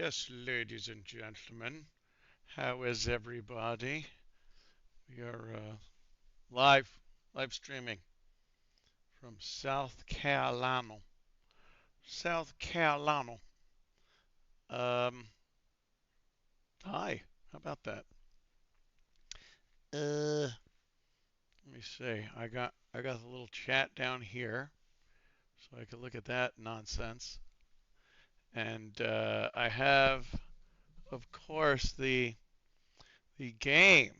Yes, ladies and gentlemen, how is everybody? We are live streaming from South Carolina. South Carolina. Um, Hi. How about that? Let me see. I got a little chat down here, so I can look at that nonsense. And I have, of course, the game.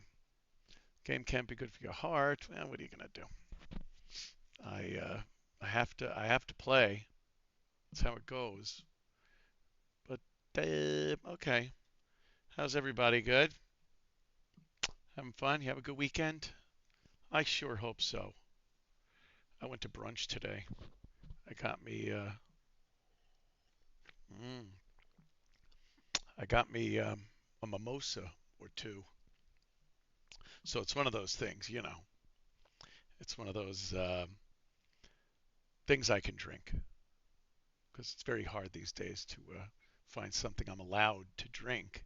Game can't be good for your heart. Well, what are you gonna do? I uh, I have to play. That's how it goes. But okay. How's everybody? Good? Having fun? You have a good weekend? I sure hope so. I went to brunch today. I got me mm, I got me a mimosa or two. So it's one of those things. It's one of those things I can drink because it's very hard these days to find something I'm allowed to drink.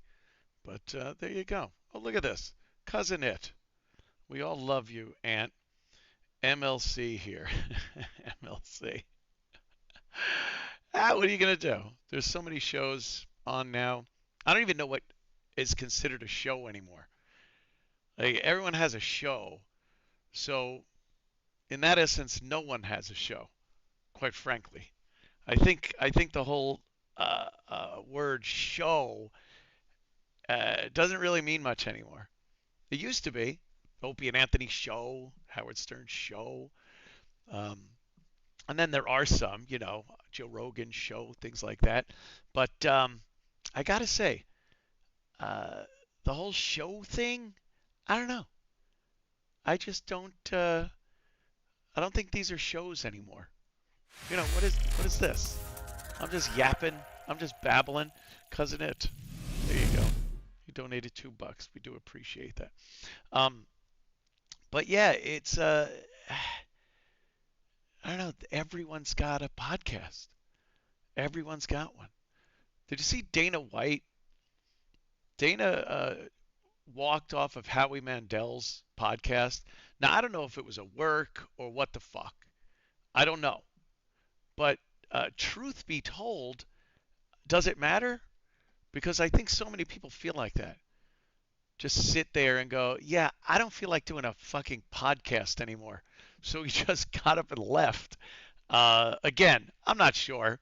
But there you go. Oh, look at this. Cousin It. We all love you, Aunt. MLC here. MLC. What are you going to do? There's so many shows on now. I don't even know what is considered a show anymore. Like everyone has a show. So in that essence, no one has a show, quite frankly. I think the whole word show doesn't really mean much anymore. It used to be Opie and Anthony show, Howard Stern show. Um, and then there are some, Joe Rogan show, things like that. But I gotta say, uh, the whole show thing, I don't know. I just don't. I don't think these are shows anymore. What is this? I'm just yapping. I'm just babbling. Cousin It. There you go. You donated $2. We do appreciate that. Um, but yeah, it's I don't know. Everyone's got a podcast. Everyone's got one. Did you see Dana White? Dana walked off of Howie Mandel's podcast. Now, I don't know if it was a work or what the fuck. I don't know. But truth be told, does it matter? Because I think so many people feel like that. Just sit there and go, yeah, I don't feel like doing a fucking podcast anymore. So he just got up and left. Again, I'm not sure.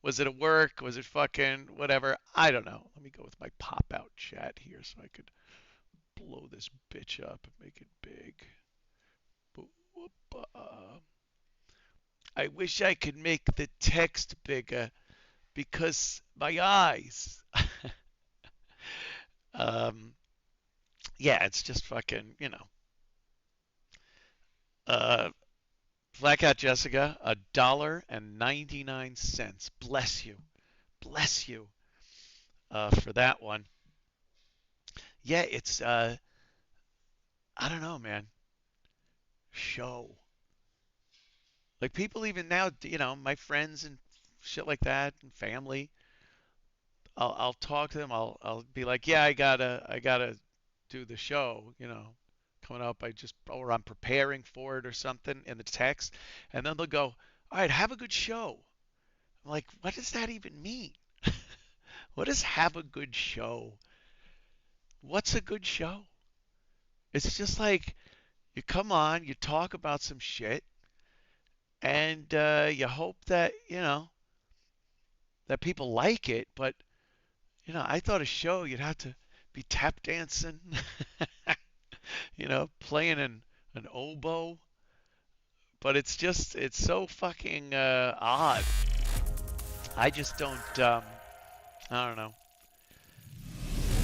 Was it a work? Was it fucking whatever? I don't know. Let me go with my pop out chat here so I could blow this bitch up and make it big. I wish I could make the text bigger because my eyes. um, yeah, it's just fucking. Uh, Blackout Jessica, $1.99. Bless you, bless you for that one. Yeah, it's I don't know, man. Show like people even now, my friends and shit like that and family. I'll talk to them. I'll be like, yeah, I gotta do the show, coming up. Or I'm preparing for it or something in the text, and then they'll go, all right, have a good show. I'm like, what does that even mean? What does have a good show? What's a good show? It's just like you come on, you talk about some shit, and you hope that that people like it. But I thought a show you'd have to be tap dancing, playing an oboe. But it's so fucking odd. I just don't. I don't know.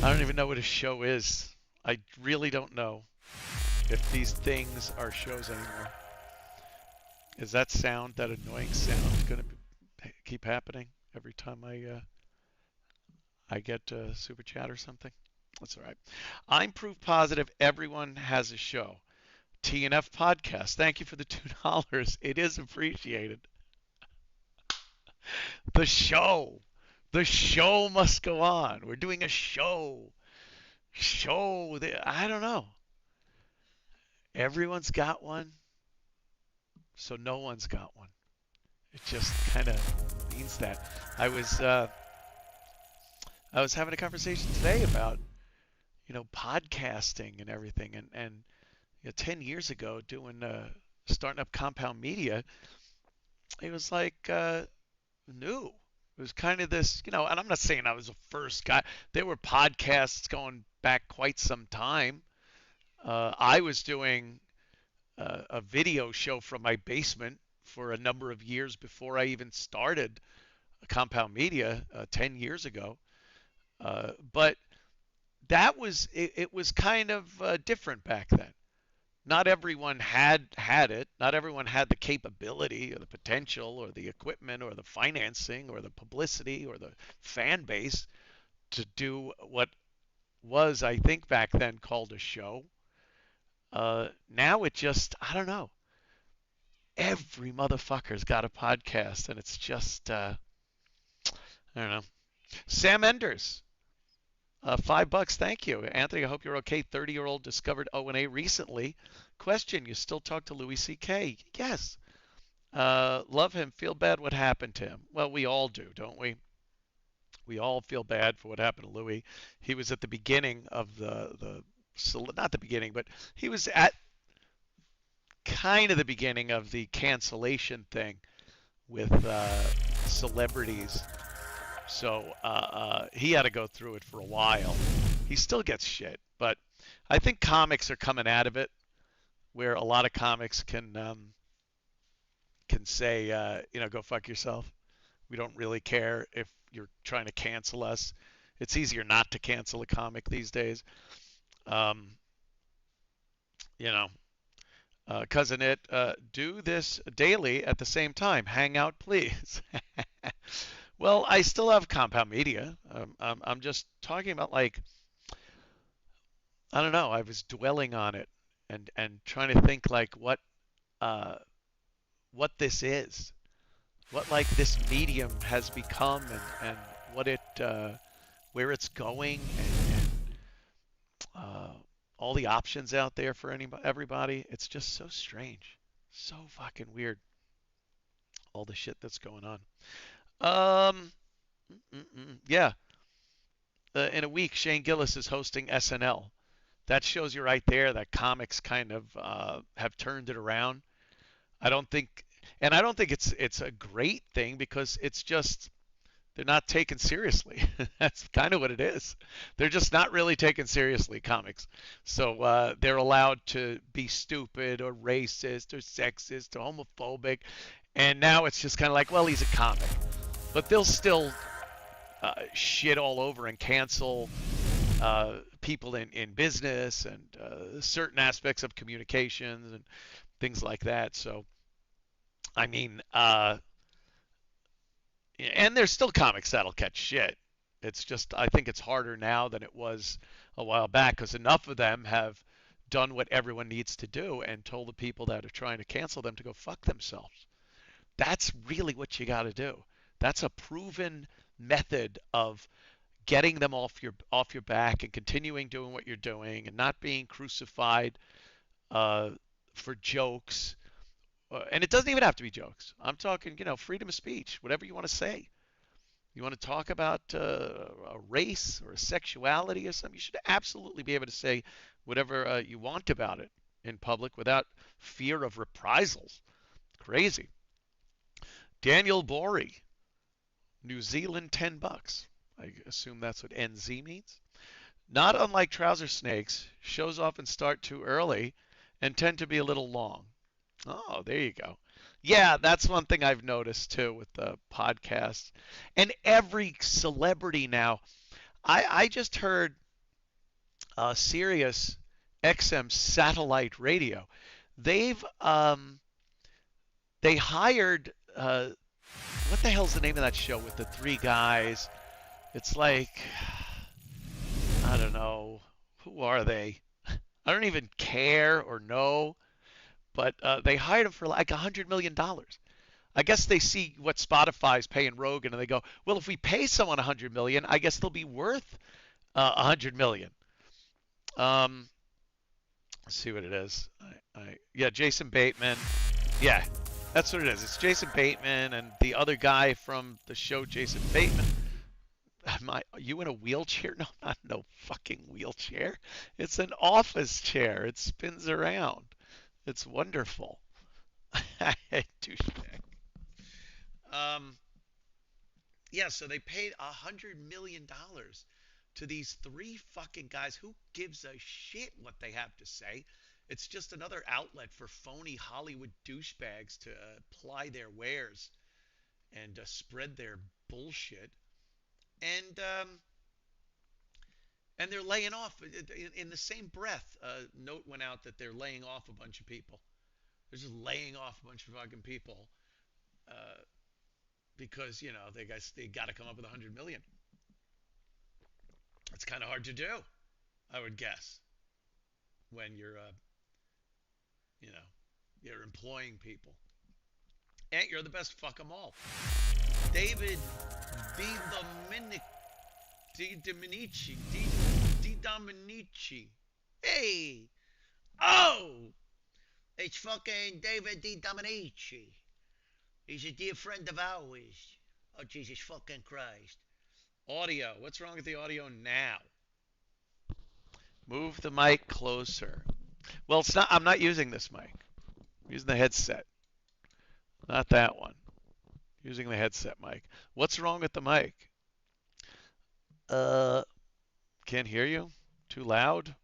I don't even know what a show is. I really don't know if these things are shows anymore. Is that annoying sound, going to keep happening every time I get a super chat or something? That's all right. I'm proof positive everyone has a show. TNF podcast. Thank you for the $2. It is appreciated. The show. The show must go on. We're doing a show. Show. I don't know. Everyone's got one, so no one's got one. It just kind of means that. I was uh, I was having a conversation today about podcasting and everything, and 10 years ago doing starting up Compound Media, it was like new. It was kind of this, and I'm not saying I was the first guy. There were podcasts going back quite some time. I was doing a video show from my basement for a number of years before I even started Compound Media 10 years ago. But it was kind of different back then. Not everyone had it. Not everyone had the capability or the potential or the equipment or the financing or the publicity or the fan base to do what was, I think, back then called a show. Now it just, I don't know. Every motherfucker's got a podcast, and it's just, I don't know. Sam Enders, $5. Thank you, Anthony. I hope you're okay. 30-year-old discovered O&A recently. Question: You still talk to Louis C.K.? Yes. Love him. Feel bad what happened to him. Well, we all do, don't we? We all feel bad for what happened to Louis. He was at the beginning of the not the beginning, but he was at kind of the beginning of the cancellation thing with celebrities. So he had to go through it for a while. He still gets shit, but I think comics are coming out of it, where a lot of comics can say, go fuck yourself. We don't really care if you're trying to cancel us. It's easier not to cancel a comic these days. Um, you know, Cousin It, do this daily at the same time. Hang out, please. Well, I still have Compound Media. I'm just talking about, like, I don't know. I was dwelling on it and trying to think like uh, what this is, what like this medium has become, and what it where it's going, and all the options out there for everybody. It's just so strange, so fucking weird. All the shit that's going on. Um, yeah. In a week, Shane Gillis is hosting SNL. That shows you right there that comics kind of have turned it around. I don't think, and I don't think it's a great thing, because it's just they're not taken seriously. That's kind of what it is. They're just not really taken seriously, comics. So they're allowed to be stupid or racist or sexist or homophobic, and now it's just kind of like, well, he's a comic, but they'll still shit all over and cancel people in business and certain aspects of communications and things like that. So, I mean, and there's still comics that'll catch shit. It's just, I think it's harder now than it was a while back, because enough of them have done what everyone needs to do and told the people that are trying to cancel them to go fuck themselves. That's really what you got to do. That's a proven method of getting them off your back and continuing doing what you're doing and not being crucified uh, for jokes. And it doesn't even have to be jokes. I'm talking, freedom of speech, whatever you want to say. You want to talk about a race or a sexuality or something, you should absolutely be able to say whatever you want about it in public without fear of reprisals. Crazy. Daniel Borey, New Zealand, $10. I assume that's what NZ means. Not unlike trouser snakes, shows often start too early and tend to be a little long. Oh, there you go. Yeah, that's one thing I've noticed too with the podcasts. And every celebrity now. I just heard Sirius XM satellite radio. They've they hired what the hell's the name of that show with the three guys? It's like, I don't know. Who are they? I don't even care or know. But they hired him for like $100 million. I guess they see what Spotify's paying Rogan, and they go, well, if we pay someone 100 million, I guess they'll be worth 100 million. Um, let's see what it is. Yeah, Jason Bateman. Yeah, that's what it is. It's Jason Bateman and the other guy from the show, Jason Bateman. Are you in a wheelchair? No, not no fucking wheelchair. It's an office chair. It spins around. It's wonderful. Douchebag. Um, yeah, so they paid $100 million to these three fucking guys. Who gives a shit what they have to say? It's just another outlet for phony Hollywood douchebags to ply their wares and spread their bullshit. And and they're laying off in the same breath. A note went out that they're laying off a bunch of people. They're just laying off a bunch of fucking people uh, because they got to come up with 100 million. It's kind of hard to do, I would guess, when you know you're employing people. And you're the best. Fuck them all. David Di Dominic Di Dominici Di Dominici. Hey, oh, it's fucking David Di Dominici. He's a dear friend of ours. Oh, Jesus fucking Christ. Audio. What's wrong with the audio now? Move the mic closer. Well, it's not. I'm not using this mic. I'm using the headset. Not that one. Using the headset mic. What's wrong with the mic? Uh, can't hear you. Too loud.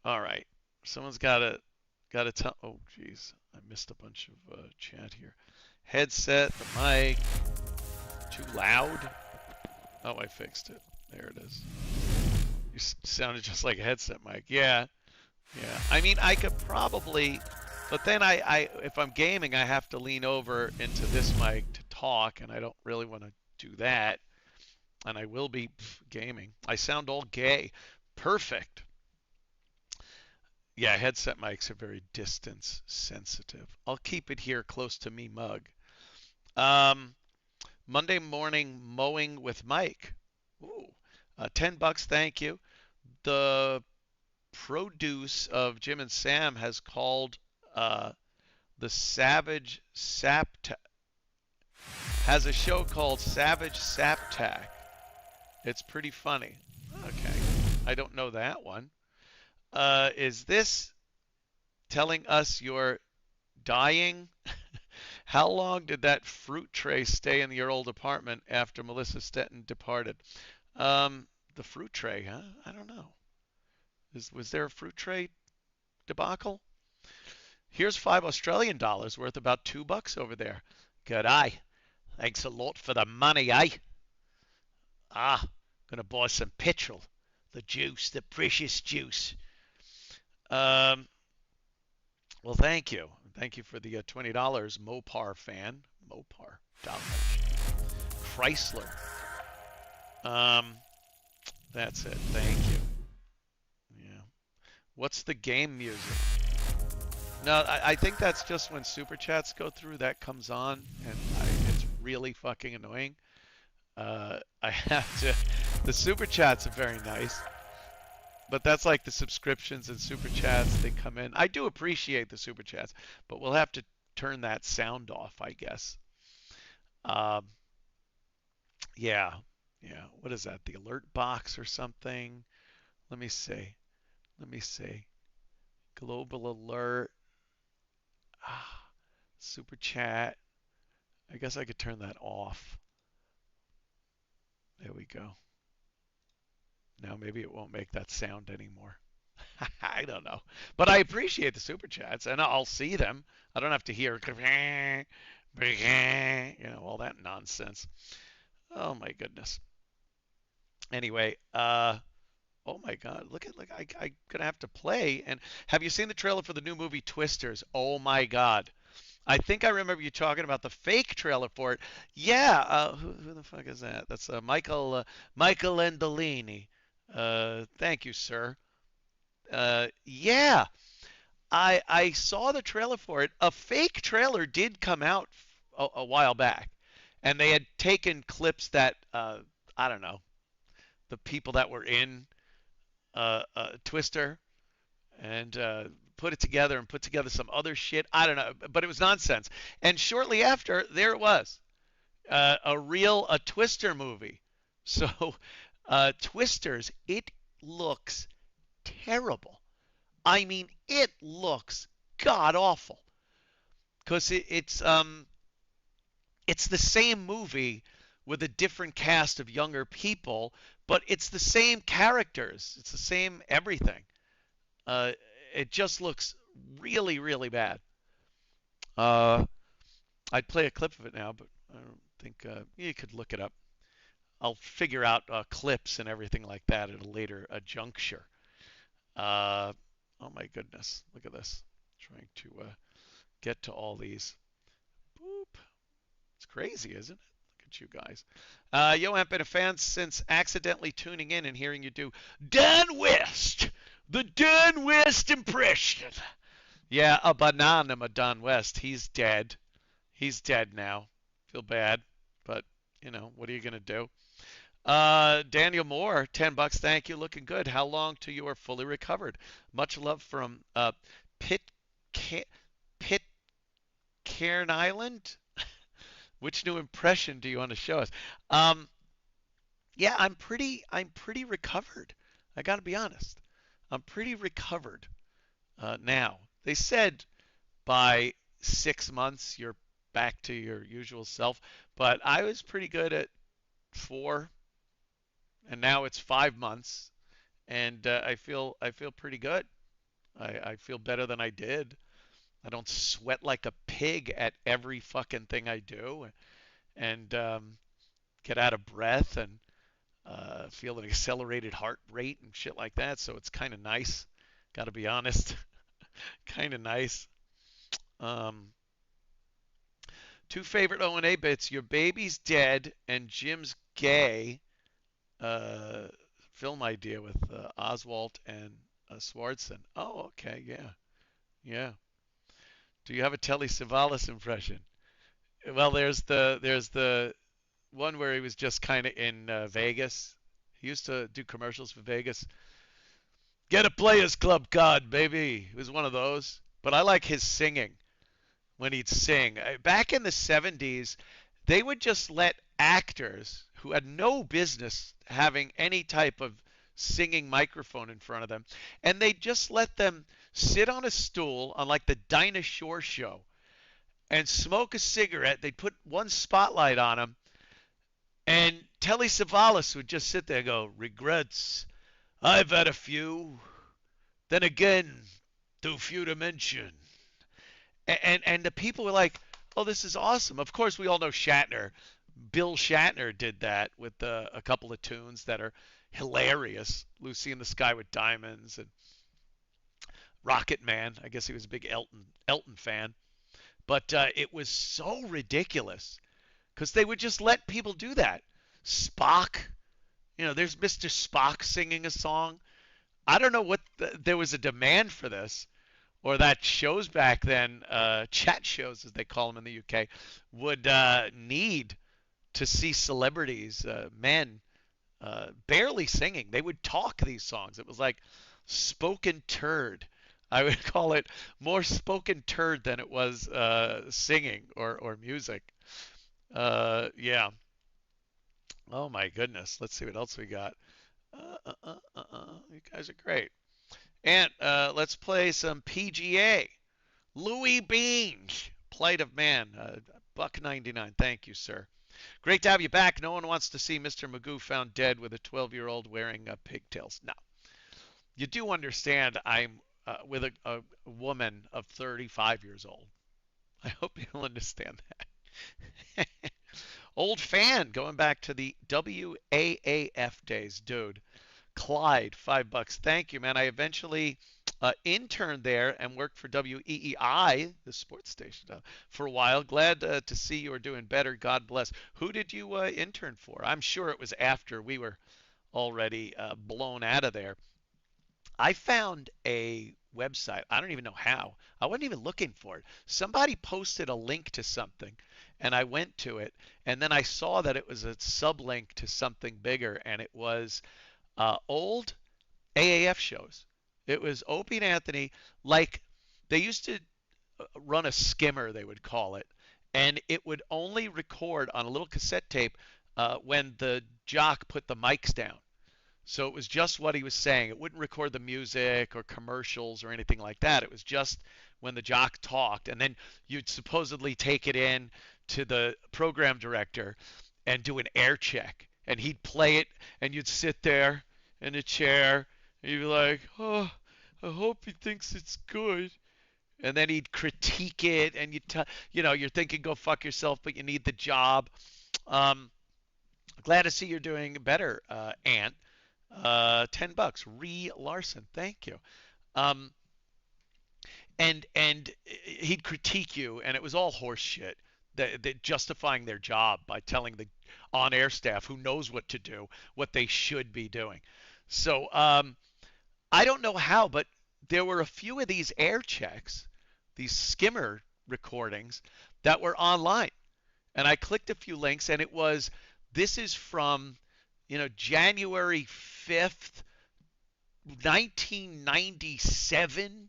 All right. Someone's got to tell. Oh, jeez. I missed a bunch of chat here. Headset, the mic. Too loud. Oh, I fixed it. There it is. You sounded just like a headset mic. Yeah. Yeah. I mean, I could probably, but then if I'm gaming, I have to lean over into this mic to talk, and I don't really want to do that. And I will be gaming. I sound all gay. Perfect. Yeah, headset mics are very distance sensitive. I'll keep it here close to me mug. Um, Monday morning mowing with Mike. Ooh, $10, thank you. The produce of Jim and Sam has called the Savage Saptac. Has a show called Savage Saptac. It's pretty funny. Okay, I don't know that one. Is this telling us you're dying? How long did that fruit tray stay in your old apartment after Melissa Stetton departed? The fruit tray, huh? I don't know. Was there a fruit tray debacle? Here's $5 Australian worth about $2 over there. Good eye. Thanks a lot for the money, eh? Ah, gonna buy some petrol. The juice, the precious juice. Um, well, thank you. Thank you for the $20, Mopar fan. Mopar. Chrysler. That's it. Thank you. Yeah. What's the game music? No, I think that's just when super chats go through. That comes on, and it's really fucking annoying. I have to. The super chats are very nice, but that's like the subscriptions and super chats. They come in. I do appreciate the super chats, but we'll have to turn that sound off, I guess. Um, yeah, yeah. What is that? The alert box or something? Let me see. Let me see. Global alert. Ah, super chat. I guess I could turn that off. There we go. Now maybe it won't make that sound anymore. I don't know. But I appreciate the super chats and I'll see them. I don't have to hear all that nonsense. Oh my goodness. Anyway, oh my God, look I'm gonna have to play. And have you seen the trailer for the new movie Twisters? Oh my God. I think I remember you talking about the fake trailer for it. Yeah, who the fuck is that? That's Michael Endolini. Thank you, sir. Yeah, I saw the trailer for it. A fake trailer did come out a while back, and they had taken clips that I don't know, the people that were in Twister, and put it together and put together some other shit. I don't know, but it was nonsense. And shortly after, there it was, a Twister movie. So Twisters, it looks terrible. I mean, it looks god awful because it's the same movie with a different cast of younger people, but it's the same characters. It's the same everything. Uh, it just looks really, really bad. Uh, I'd play a clip of it now, but I don't think you could look it up. I'll figure out clips and everything like that at a later juncture. Uh, oh my goodness, look at this. Trying to get to all these. Boop. It's crazy, isn't it? Look at you guys. Yo, I've been a fan since accidentally tuning in and hearing you do Dan West, the Dan West impression. Yeah, a banana, Don West. He's dead. He's dead now. Feel bad, but what are you gonna do? Daniel Moore, $10. Thank you. Looking good. How long till you are fully recovered? Much love from Pit Pit Cairn Island. Which new impression do you want to show us? Um, yeah, I'm pretty recovered. I got to be honest. I'm pretty recovered now. They said by 6 months you're back to your usual self, but I was pretty good at 4, and now it's 5 months, and I feel pretty good. I feel better than I did. I don't sweat like a pig at every fucking thing I do, and get out of breath and feel an accelerated heart rate and shit like that. So it's kind of nice. Got to be honest, kind of nice. Um, Two favorite O&A bits: Your baby's dead and Jim's gay. Uh, Film idea with Oswald and Swartzen. Oh, okay, yeah, yeah. Do you have a Telly Savalas impression? Well, there's the one where he was just kind of in Vegas. He used to do commercials for Vegas. Get a Players Club card, baby. It was one of those. But I like his singing when he'd sing. Back in the 70s, they would just let actors who had no business having any type of singing microphone in front of them, and they'd just let them sit on a stool on like the Dinah Shore show and smoke a cigarette. They'd put one spotlight on them, and Telly Savalas would just sit there and go, regrets, I've had a few. Then again, too few to mention. And the people were like, "Oh, this is awesome." Of course, we all know Shatner. Bill Shatner did that with a couple of tunes that are hilarious. Lucy in the Sky with Diamonds and Rocket Man. I guess he was a big Elton fan. But it was so ridiculous because they would just let people do that. Spock, there's Mr. Spock singing a song. I don't know what there was a demand for this, or that shows back then, chat shows as they call them in the UK, would need to see celebrities, men, barely singing. They would talk these songs. It was like spoken turd. I would call it more spoken turd than it was singing or music. Yeah. Oh my goodness. Let's see what else we got. You guys are great. And let's play some PGA. Louis Beans, Plight of Man, buck 99. Thank you, sir. Great to have you back. No one wants to see Mr. Magoo found dead with a 12-year-old wearing pigtails. No. You do understand I'm with a woman of 35 years old. I hope you'll understand that. Old fan, going back to the WAAF days, dude. Clyde, $5. Thank you, man. I eventually interned there and worked for WEEI, the sports station, for a while. Glad to see you are doing better. God bless. Who did you intern for? I'm sure it was after we were already blown out of there. I found a website. I don't even know how. I wasn't even looking for it. Somebody posted a link to something, and I went to it, and then I saw that it was a sublink to something bigger, and it was old AAF shows. It was Opie and Anthony, like they used to run a skimmer, they would call it, and it would only record on a little cassette tape when the jock put the mics down. So it was just what he was saying. It wouldn't record the music or commercials or anything like that. It was just when the jock talked, and then you'd supposedly take it in to the program director and do an air check, and he'd play it, and you'd sit there in a chair, and you'd be like, "Oh, I hope he thinks it's good." And then he'd critique it, and you're thinking, "Go fuck yourself," but you need the job. Um, Glad to see you're doing better, Ant. $10. Ree Larson, thank you. Um, and he'd critique you, and it was all horse shit. That justifying their job by telling the on-air staff who knows what to do what they should be doing. So I don't know how, but there were a few of these air checks, these skimmer recordings that were online, and I clicked a few links, and it was this is from January 5th, 1997,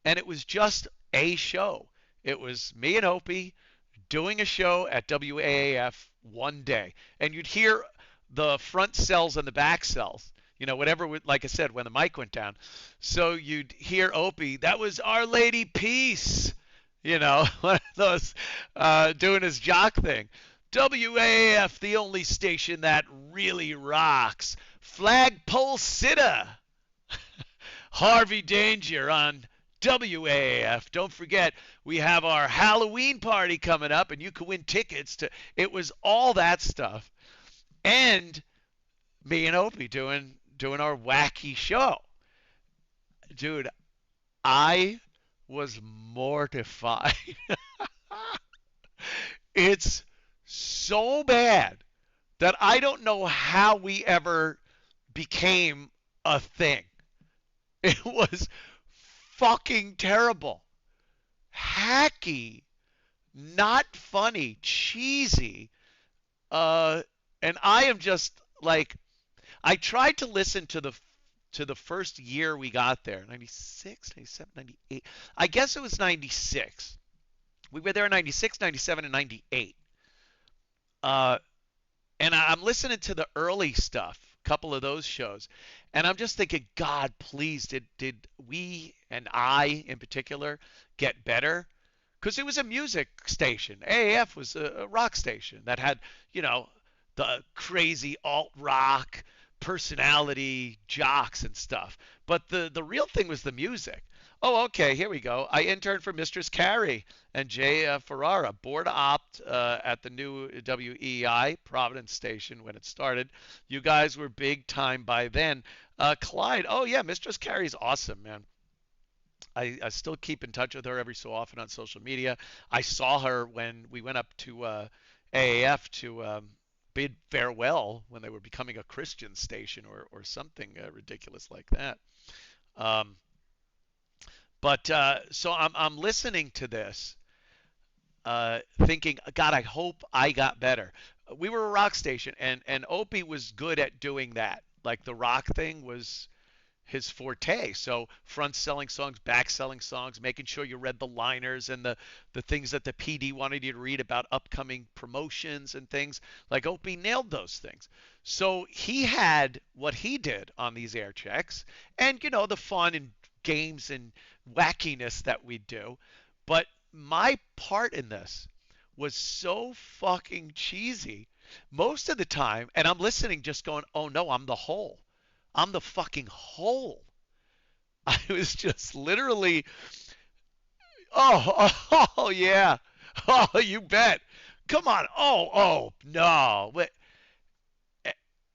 and it was just a show. It was me and Opie doing a show at WAAF one day, and you'd hear the front cells and the back cells. Whatever, like I said, when the mic went down. So you'd hear Opie, that was Our Lady Peace, one of those doing his jock thing. WAAF, the only station that really rocks. Flagpole Sitta. Harvey Danger on WAAF. Don't forget, we have our Halloween party coming up, and you can win tickets to. It was all that stuff, and me and Opie doing our wacky show. Dude, I was mortified. It's so bad that I don't know how we ever became a thing. It was fucking terrible. Hacky, not funny, cheesy. And I am just like, I tried to listen to the first year we got there, 96, 97, 98. I guess it was 96. We were there in 96, 97, and 98. Uh, and I'm listening to the early stuff, a couple of those shows, and I'm just thinking, God, please, did we and I in particular get better? Because it was a music station. AAF was a rock station that had, the crazy alt rock personality jocks and stuff. But the real thing was the music. Oh, okay, here we go. I interned for Mistress Carrie and Jay Ferrara, board opt at the new WEI Providence station when it started. You guys were big time by then. Clyde, oh yeah, Mistress Carrie's awesome, man. I still keep in touch with her every so often on social media. I saw her when we went up to AAF to bid farewell when they were becoming a Christian station or something ridiculous like that. Um, but so I'm listening to this, thinking, God, I hope I got better. We were a rock station, and Opie was good at doing that. Like the rock thing was his forte. So front selling songs, back selling songs, making sure you read the liners and the things that the PD wanted you to read about upcoming promotions and things. Like Opie nailed those things. So he had what he did on these air checks, and the fun and games and wackiness that we do. But my part in this was so fucking cheesy most of the time, and I'm listening just going, oh no, I'm the whole. I'm the fucking hole. I was just literally, oh, yeah. Oh, you bet. Come on. Oh, no.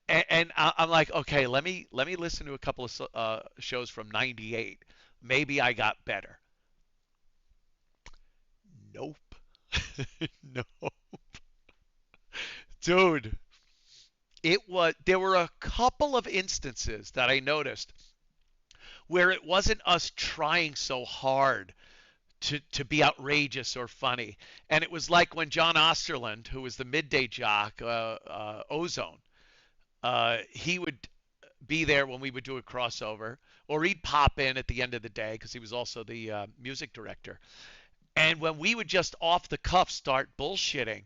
And I'm like, okay, let me listen to a couple of shows from '98. Maybe I got better. Nope. No. Dude, there were a couple of instances that I noticed where it wasn't us trying so hard to be outrageous or funny. And it was like when John Osterland, who was the midday jock, Ozone, he would be there when we would do a crossover, or he'd pop in at the end of the day because he was also the music director. And when we would just off the cuff start bullshitting,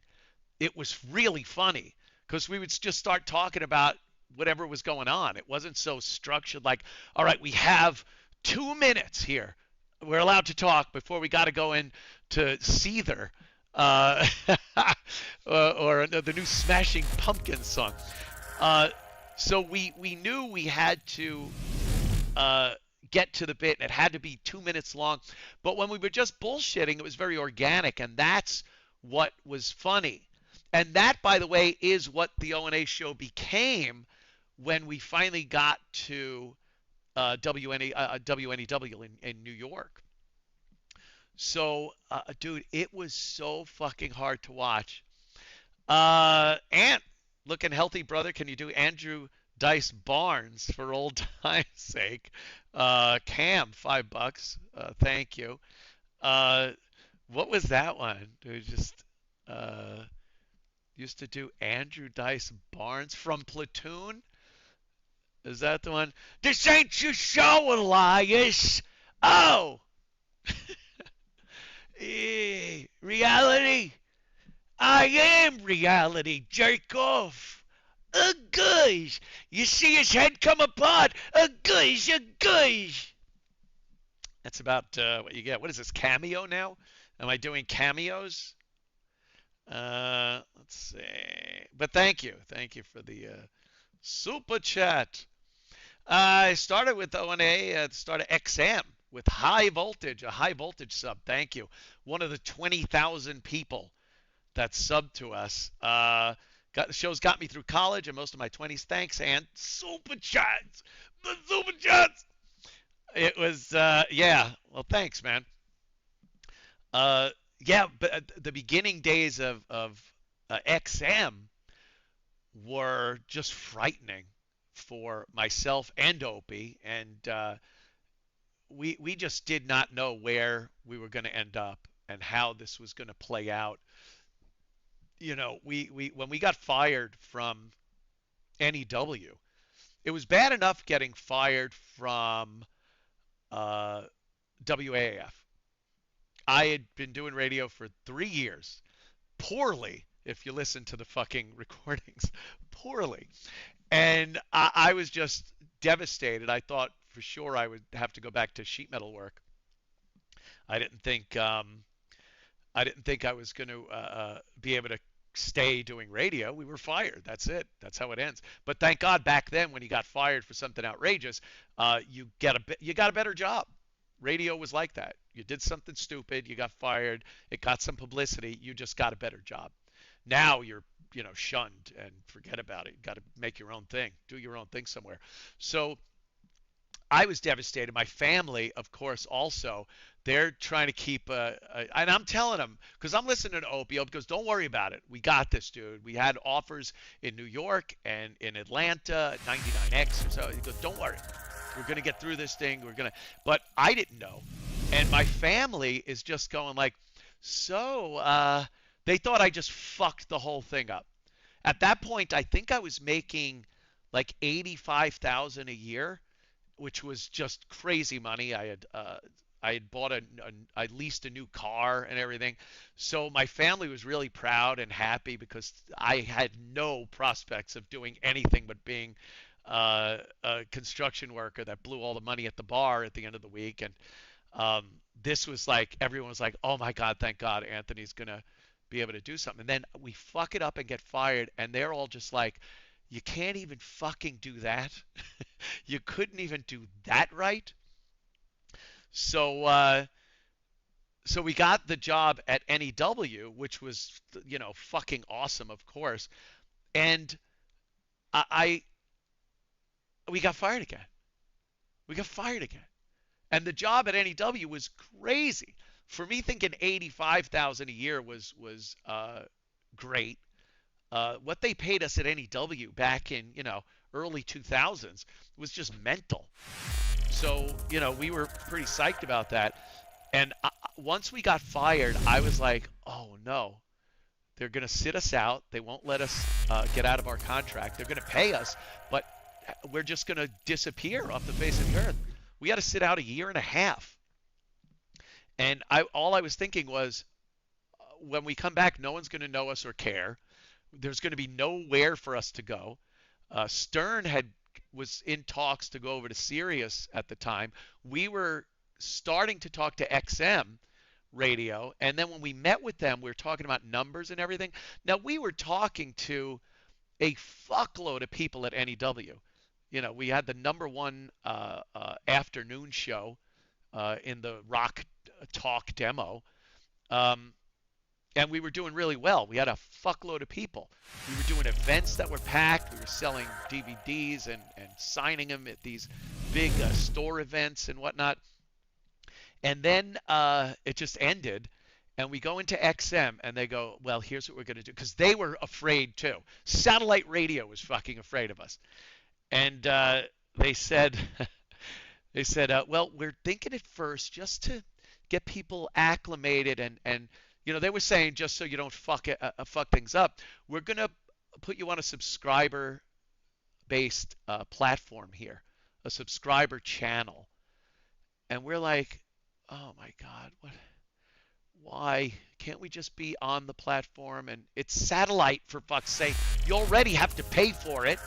it was really funny because we would just start talking about whatever was going on. It wasn't so structured like, all right, we have 2 minutes here. We're allowed to talk before we got to go in to Seether, uh, or the new Smashing Pumpkins song. Uh, so we knew we had to uh, get to the bit, and it had to be 2 minutes long. But when we were just bullshitting, it was very organic, and that's what was funny. And that, by the way, is what the O&A show became when we finally got to WNEW in New York. So, dude, it was so fucking hard to watch. Ant, looking healthy, brother. Can you do Andrew Dice Barnes for old time's sake? Cam, $5. Thank you. Uh, what was that one? Dude, just used to do Andrew Dice Barnes from Platoon. Is that the one? This ain't your show, Elias. Oh, reality. I am reality. Jerk off. A gush. You see his head come apart. A gush, a gush. That's about what you get. What is this, Cameo now? Am I doing cameos? Let's see. But thank you. Thank you for the super chat. I started with O&A, started XM with high voltage, a high voltage sub. Thank you. One of the 20,000 people that subbed to us. The show's got me through college and most of my 20s. Thanks, and super chats. The super chats. It was, yeah. Well, thanks, man. Yeah, but the beginning days of XM were just frightening for myself and Opie, and we just did not know where we were going to end up and how this was going to play out. You know, we when we got fired from NEW, it was bad enough getting fired from WAAF. I had been doing radio for 3 years, poorly, if you listen to the fucking recordings, poorly. And I was just devastated. I thought for sure I would have to go back to sheet metal work. I didn't think I was going to be able to stay doing radio. We were fired. That's it. That's how it ends. But thank God back then, when you got fired for something outrageous, you got a better job. Radio was like that. You did something stupid, you got fired, it got some publicity, you just got a better job. Now you're, shunned and forget about it. You got to make your own thing, do your own thing somewhere. So I was devastated. My family, of course, also. They're trying to keep and I'm telling them, because I'm listening to Opie. Opie goes, don't worry about it. We got this, dude. We had offers in New York and in Atlanta, 99X or so. He goes, don't worry. We're going to get through this thing. But I didn't know. And my family is just going like, so they thought I just fucked the whole thing up. At that point, I think I was making like 85,000 a year, which was just crazy money. I had bought I leased a new car and everything. So my family was really proud and happy because I had no prospects of doing anything but being a construction worker that blew all the money at the bar at the end of the week. And this was like, everyone was like, oh my God, thank God Anthony's going to be able to do something. And then we fuck it up and get fired. And they're all just like, you can't even fucking do that. You couldn't even do that right. So so we got the job at NEW, which was, fucking awesome, of course. And I we got fired again. We got fired again. And the job at NEW was crazy. For me, thinking 85,000 a year was great. What they paid us at NEW back in, early 2000s was just mental. So, we were pretty psyched about that. And once we got fired, I was like, oh no, they're going to sit us out. They won't let us get out of our contract. They're going to pay us, but we're just going to disappear off the face of the earth. We had to sit out a year and a half. And all I was thinking was, when we come back, no one's going to know us or care. There's going to be nowhere for us to go. Stern was in talks to go over to Sirius at the time. We were starting to talk to XM radio, and then when we met with them, we were talking about numbers and everything. Now, we were talking to a fuckload of people at NEW. We had the number one afternoon show in the rock talk demo. Um, and we were doing really well. We had a fuckload of people. We were doing events that were packed. We were selling DVDs and signing them at these big store events and whatnot. And then it just ended. And we go into XM and they go, well, here's what we're going to do. Because they were afraid too. Satellite radio was fucking afraid of us. And they said, well, we're thinking at first just to get people acclimated and they were saying, just so you don't fuck things up, we're gonna put you on a subscriber-based platform here, a subscriber channel. And we're like, oh my God, what? Why can't we just be on the platform? And it's satellite, for fuck's sake. You already have to pay for it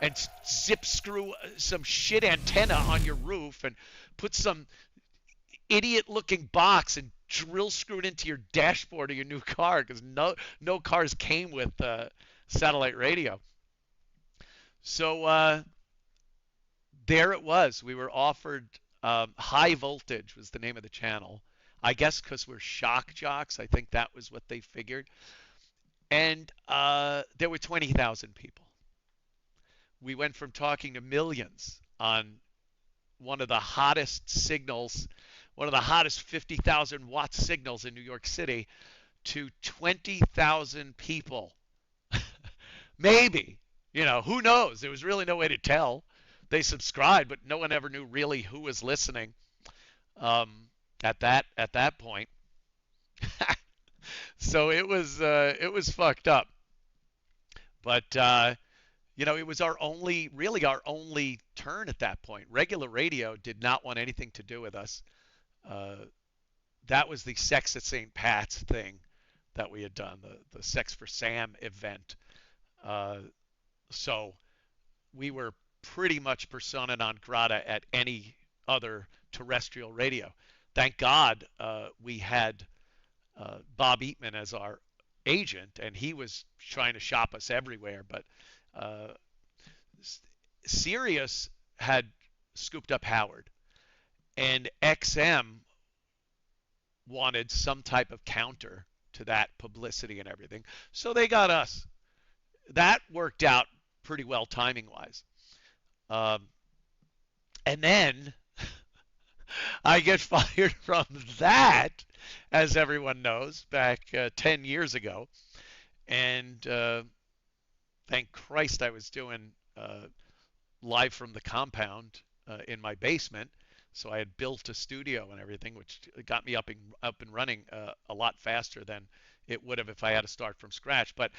and zip screw some shit antenna on your roof and put some idiot-looking box and drill screw it into your dashboard of your new car, because no cars came with satellite radio. So there it was. We were offered High Voltage was the name of the channel. I guess because we're shock jocks. I think that was what they figured. And there were 20,000 people. We went from talking to millions on one of the hottest signals, one of the hottest 50,000 watt signals in New York City, to 20,000 people. Maybe. Who knows? There was really no way to tell. They subscribed, but no one ever knew really who was listening at that point. So it was fucked up. But it was really our only turn at that point. Regular radio did not want anything to do with us. That was the Sex at St. Pat's thing that we had done, the Sex for Sam event. So we were pretty much persona non grata at any other terrestrial radio. Thank God we had Bob Eatman as our agent, and he was trying to shop us everywhere. But Sirius had scooped up Howard, and XM wanted some type of counter to that publicity and everything, so they got us. That worked out pretty well timing wise. And then I get fired from that, as everyone knows, back 10 years ago. And thank Christ I was doing live from the compound in my basement. So I had built a studio and everything, which got me up and running a lot faster than it would have if I had to start from scratch. But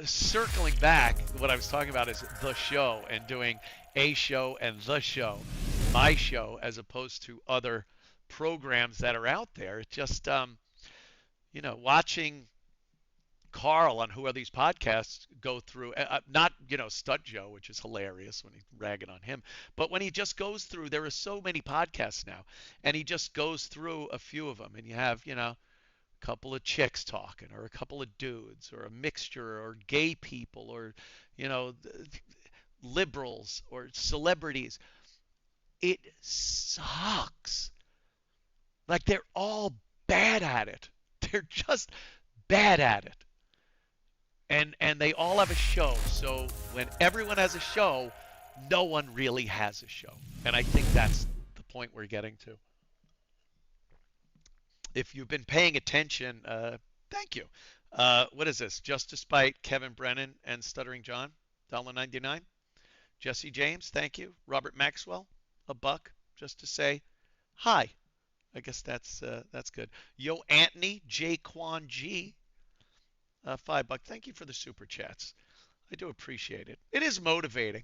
circling back, what I was talking about is the show and doing a show and the show, my show, as opposed to other programs that are out there. It's just, watching Carl on Who Are These Podcasts go through, not, Stunt Joe, which is hilarious when he's ragging on him, but when he just goes through, there are so many podcasts now, and he just goes through a few of them, and you have, a couple of chicks talking, or a couple of dudes, or a mixture, or gay people, or, liberals, or celebrities. It sucks. Like, they're all bad at it. They're just bad at it. And they all have a show. So when everyone has a show, no one really has a show. And I think that's the point we're getting to. If you've been paying attention, thank you. What is this? Just Despite Kevin Brennan and Stuttering John, $1.99. Jesse James, thank you. Robert Maxwell, $1, just to say hi. I guess that's good. Yo, Anthony J Quan G, $5. Thank you for the super chats. I do appreciate it. It is motivating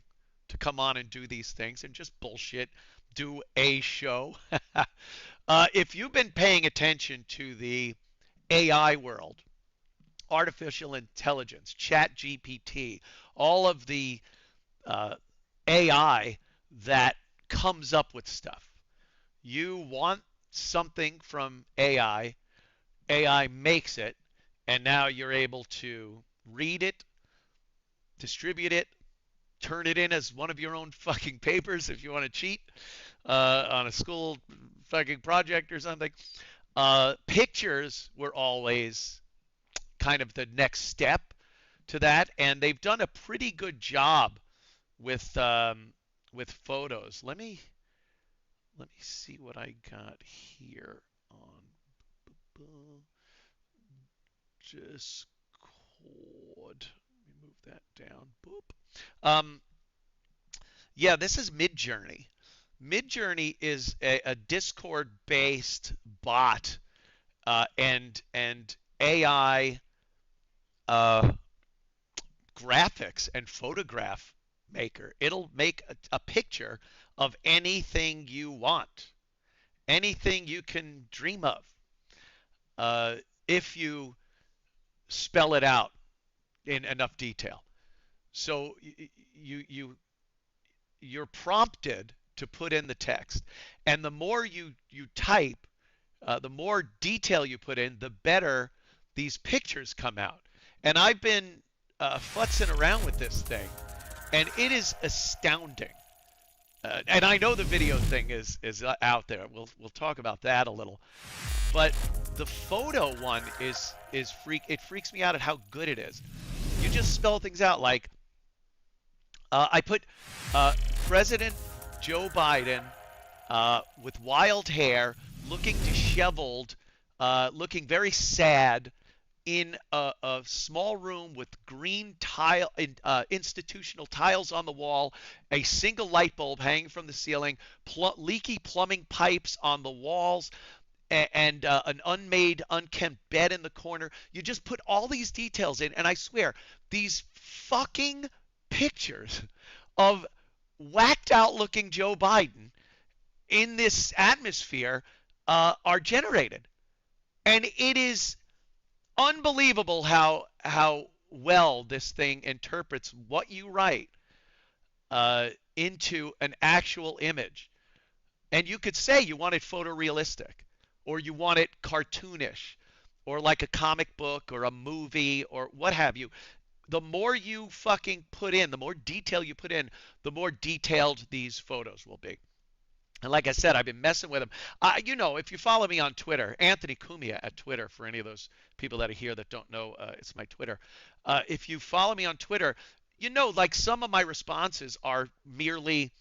to come on and do these things and just bullshit, do a show. If you've been paying attention to the AI world, artificial intelligence, chat GPT, all of the uh, AI that comes up with stuff. You want something from AI, AI makes it, and now you're able to read it, distribute it, turn it in as one of your own fucking papers if you want to cheat on a school fucking project or something. Pictures were always kind of the next step to that, and they've done a pretty good job with photos. Let me see what I got here on Discord. Let me move that down. Boop. Um, yeah, this is Midjourney. Midjourney is a Discord-based bot and AI uh, graphics and photograph maker. It'll make a picture of anything you want, anything you can dream of, uh, if you spell it out in enough detail. So you're prompted to put in the text, and the more you type, the more detail you put in, the better these pictures come out. And I've been futzing around with this thing, and it is astounding. And I know the video thing is out there. We'll talk about that a little. But the photo one is freak. It freaks me out at how good it is. You just spell things out like I put President Joe Biden with wild hair, looking disheveled, looking very sad, in a small room with green tile, institutional tiles on the wall, a single light bulb hanging from the ceiling, leaky plumbing pipes on the walls, and an unmade, unkempt bed in the corner. You just put all these details in, and I swear, these fucking pictures of whacked out looking Joe Biden in this atmosphere are generated. And it is unbelievable how well this thing interprets what you write into an actual image. And you could say you want it photorealistic, or you want it cartoonish, or like a comic book or a movie or what have you. The more you fucking put in, the more detail you put in, the more detailed these photos will be. And like I said, I've been messing with them. If you follow me on Twitter, Anthony Cumia at Twitter, for any of those people that are here that don't know, it's my Twitter. If you follow me on Twitter, like some of my responses are merely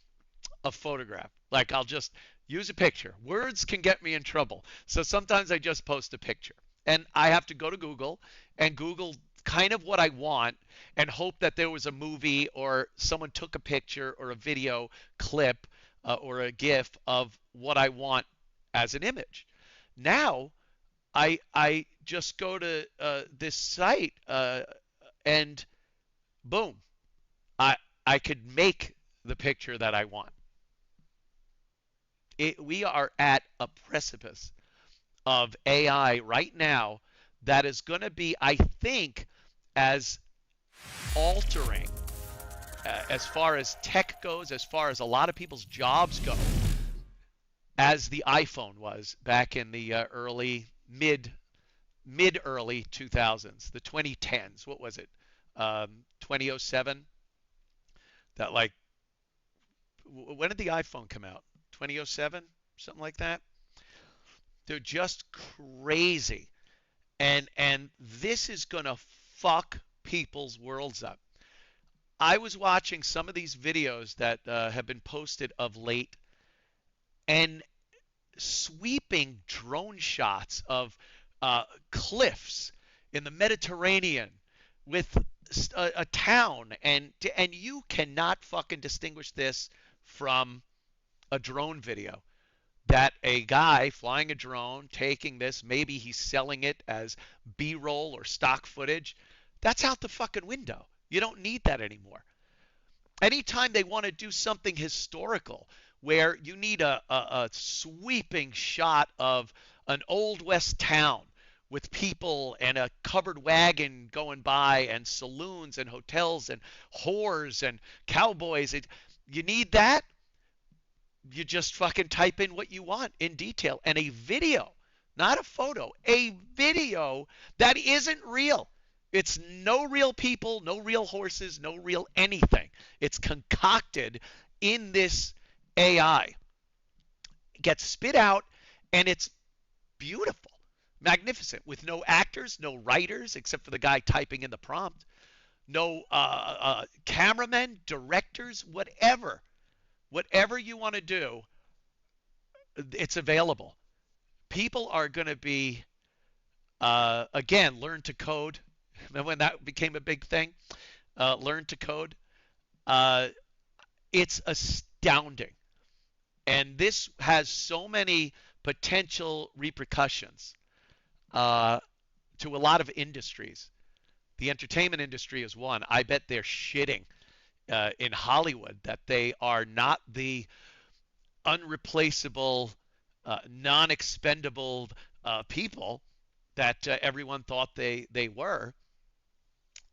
a photograph. Like I'll just use a picture. Words can get me in trouble. So sometimes I just post a picture. And I have to go to Google and Google kind of what I want and hope that there was a movie or someone took a picture or a video clip or a GIF of what I want as an image. Now, I just go to this site and boom, I I could make the picture that I want. We are at a precipice of AI right now that is going to be, I think, as altering as far as tech goes, as far as a lot of people's jobs go, as the iPhone was back in the early 2000s, the 2010s. What was it? 2007. That like, when did the iPhone come out? 2007, something like that. They're just crazy, and this is gonna fuck people's worlds up. I was watching some of these videos that have been posted of late, and sweeping drone shots of cliffs in the Mediterranean with a town, and you cannot fucking distinguish this from a drone video. that a guy flying a drone, taking this, maybe he's selling it as B-roll or stock footage. That's out the fucking window. You don't need that anymore. Anytime they want to do something historical where you need a sweeping shot of an old west town with people and a covered wagon going by and saloons and hotels and whores and cowboys, you need that. You just fucking type in what you want in detail, and a video, not a photo, a video that isn't real. It's no real people, no real horses, no real anything. It's concocted in this AI. It gets spit out, and it's beautiful, magnificent, with no actors, no writers except for the guy typing in the prompt, no cameramen, directors, whatever you want to do, it's available. People are going to be, again, learn to code. Remember when that became a big thing? Learn to code. Uh, it's astounding. And this has so many potential repercussions uh, to a lot of industries. The entertainment industry is one. I bet they're shitting in Hollywood that they are not the unreplaceable, non-expendable people that everyone thought they were,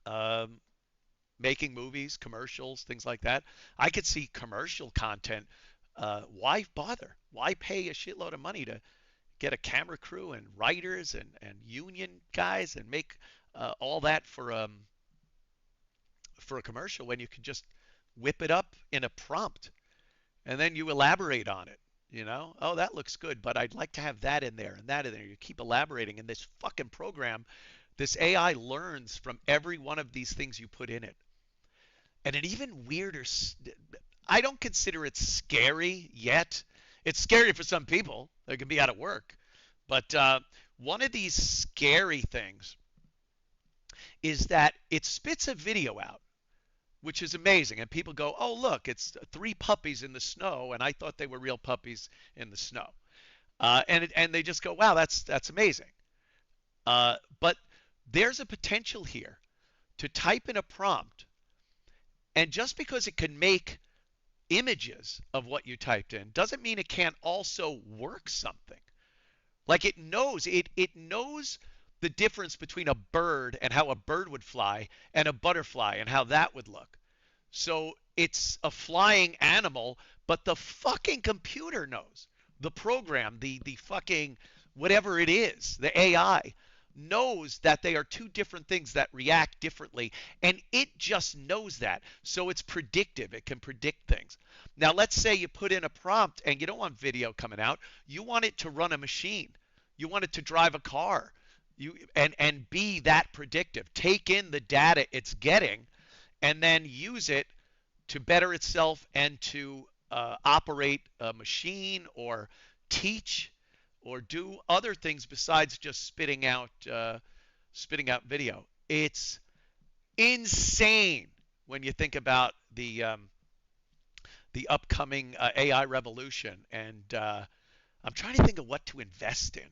um, making movies, commercials, things like that. I could see commercial content. Why bother? Why pay a shitload of money to get a camera crew and writers and union guys and make all that for a commercial when you can just whip it up in a prompt and then you elaborate on it. Oh, that looks good, but I'd like to have that in there and that in there. You keep elaborating, and this fucking program, this AI learns from every one of these things you put in it. And an even weirder, I don't consider it scary yet. It's scary for some people. They can be out of work. But one of these scary things is that it spits a video out, which is amazing. And people go, oh, look, it's three puppies in the snow, and I thought they were real puppies in the snow. And they just go, wow, that's amazing. But there's a potential here to type in a prompt, and just because it can make images of what you typed in doesn't mean it can't also work something. Like it knows the difference between a bird and how a bird would fly and a butterfly and how that would look. So it's a flying animal, but the fucking computer knows. The program, the fucking whatever it is, the AI knows that they are two different things that react differently, and it just knows that. So it's predictive. It can predict things. Now, let's say you put in a prompt and you don't want video coming out. You want it to run a machine. You want it to drive a car. And be that predictive. Take in the data it's getting and then use it to better itself and to operate a machine or teach or do other things besides just spitting out video. It's insane when you think about the upcoming AI revolution, and I'm trying to think of what to invest in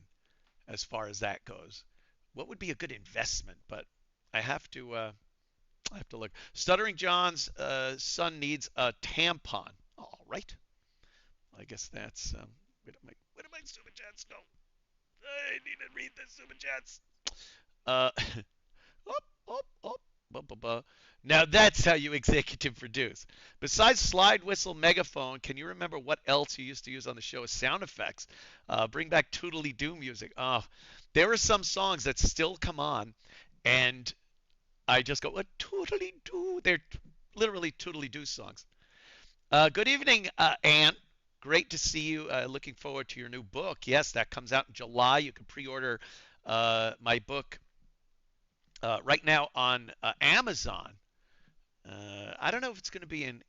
as far as that goes. What would be a good investment? But I have to look. Stuttering John's son needs a tampon. All right. I guess that's where do my super chats go? I need to read the super chats. Uh, up, up, up. Now that's how you executive produce. Besides slide whistle megaphone, can you remember what else you used to use on the show as sound effects? Bring back toodly doo music. There are some songs that still come on, and I just go, what toodly doo? They're literally toodly doo songs. Good evening, Ann. Great to see you. Looking forward to your new book. Yes, that comes out in July. You can pre-order my book right now on Amazon. I don't know if it's going to be in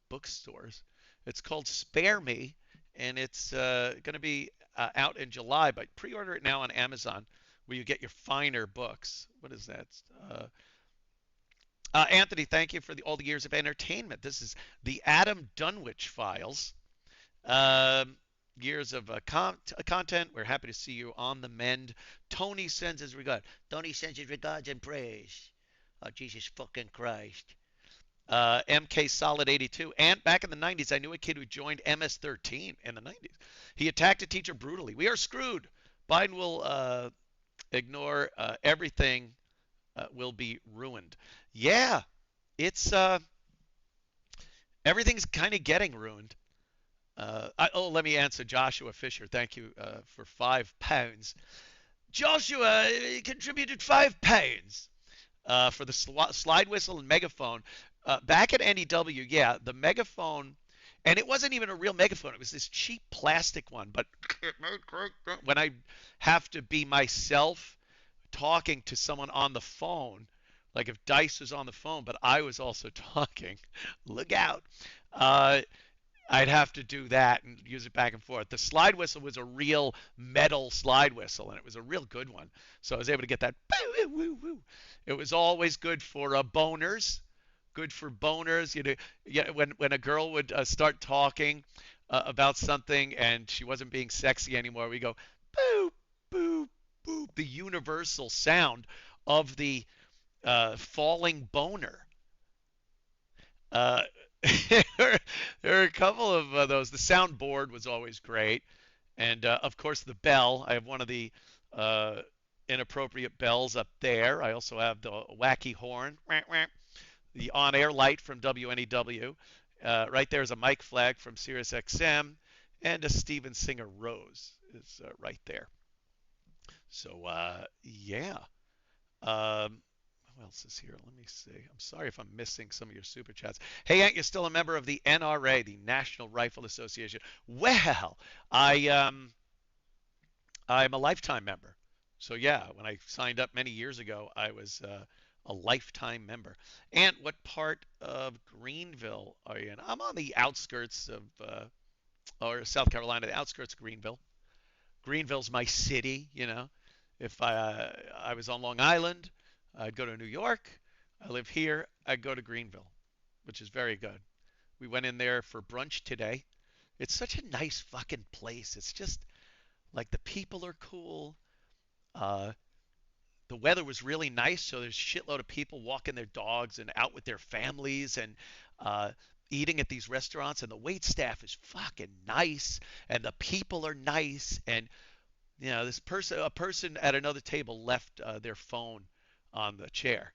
bookstores. It's called Spare Me, and it's going to be out in July. But pre-order it now on Amazon, where you get your finer books. What is that? Anthony, thank you for all the years of entertainment. This is the Adam Dunwich Files. Um, years of content. We're happy to see you on the mend. Tony sends his regard. Tony sends his regards and praise. Oh, Jesus fucking Christ. MK Solid 82. And back in the 90s, I knew a kid who joined MS-13 in the 90s. He attacked a teacher brutally. We are screwed. Biden will ignore everything, will be ruined. Yeah, it's everything's kind of getting ruined. Let me answer Joshua Fisher. Thank you for £5. Joshua contributed £5 for the slide whistle and megaphone. Back at NEW, yeah, the megaphone, and it wasn't even a real megaphone. It was this cheap plastic one. But when I have to be myself talking to someone on the phone, like if Dice was on the phone, but I was also talking, look out. Uh, I'd have to do that and use it back and forth. The slide whistle was a real metal slide whistle, and it was a real good one. So I was able to get that. It was always good for boners. Good for boners. You know, yeah, when a girl would start talking about something and she wasn't being sexy anymore, we go boo, boo, boo. The universal sound of the falling boner. Uh, there are a couple of those. The soundboard was always great, and of course the bell. I have one of the uh, inappropriate bells up there. I also have the wacky horn, the on-air light from WNEW. Right there is a mic flag from SiriusXM, and a Steven Singer rose is right there. So yeah. Um, who else is here? Let me see. I'm sorry if I'm missing some of your super chats. Hey, ain't you still a member of the NRA, the National Rifle Association? Well, I'm a lifetime member. So yeah, when I signed up many years ago, I was a lifetime member. And what part of Greenville are you in? I'm on the outskirts of, or South Carolina, the outskirts of Greenville. Greenville's my city, you know. If I was on Long Island, I'd go to New York. I live here, I'd go to Greenville, which is very good. We went in there for brunch today. It's such a nice fucking place. It's just like the people are cool. Uh, the weather was really nice, so there's a shitload of people walking their dogs and out with their families and uh, eating at these restaurants. And the wait staff is fucking nice, and the people are nice. And you know, a person at another table left their phone on the chair,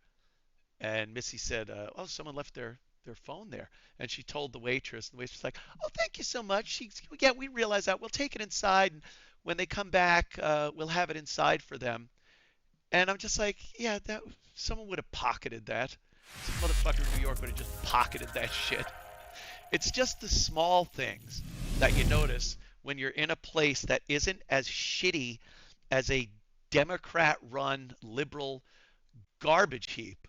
and Missy said, "Oh, someone left their phone there." And she told the waitress, and the waitress was like, "Oh, thank you so much. Yeah, we realize that. We'll take it inside, and when they come back, we'll have it inside for them." And I'm just like, "Yeah, that someone would have pocketed that. Some motherfucker in New York would have just pocketed that shit." It's just the small things that you notice when you're in a place that isn't as shitty as a Democrat-run liberal garbage heap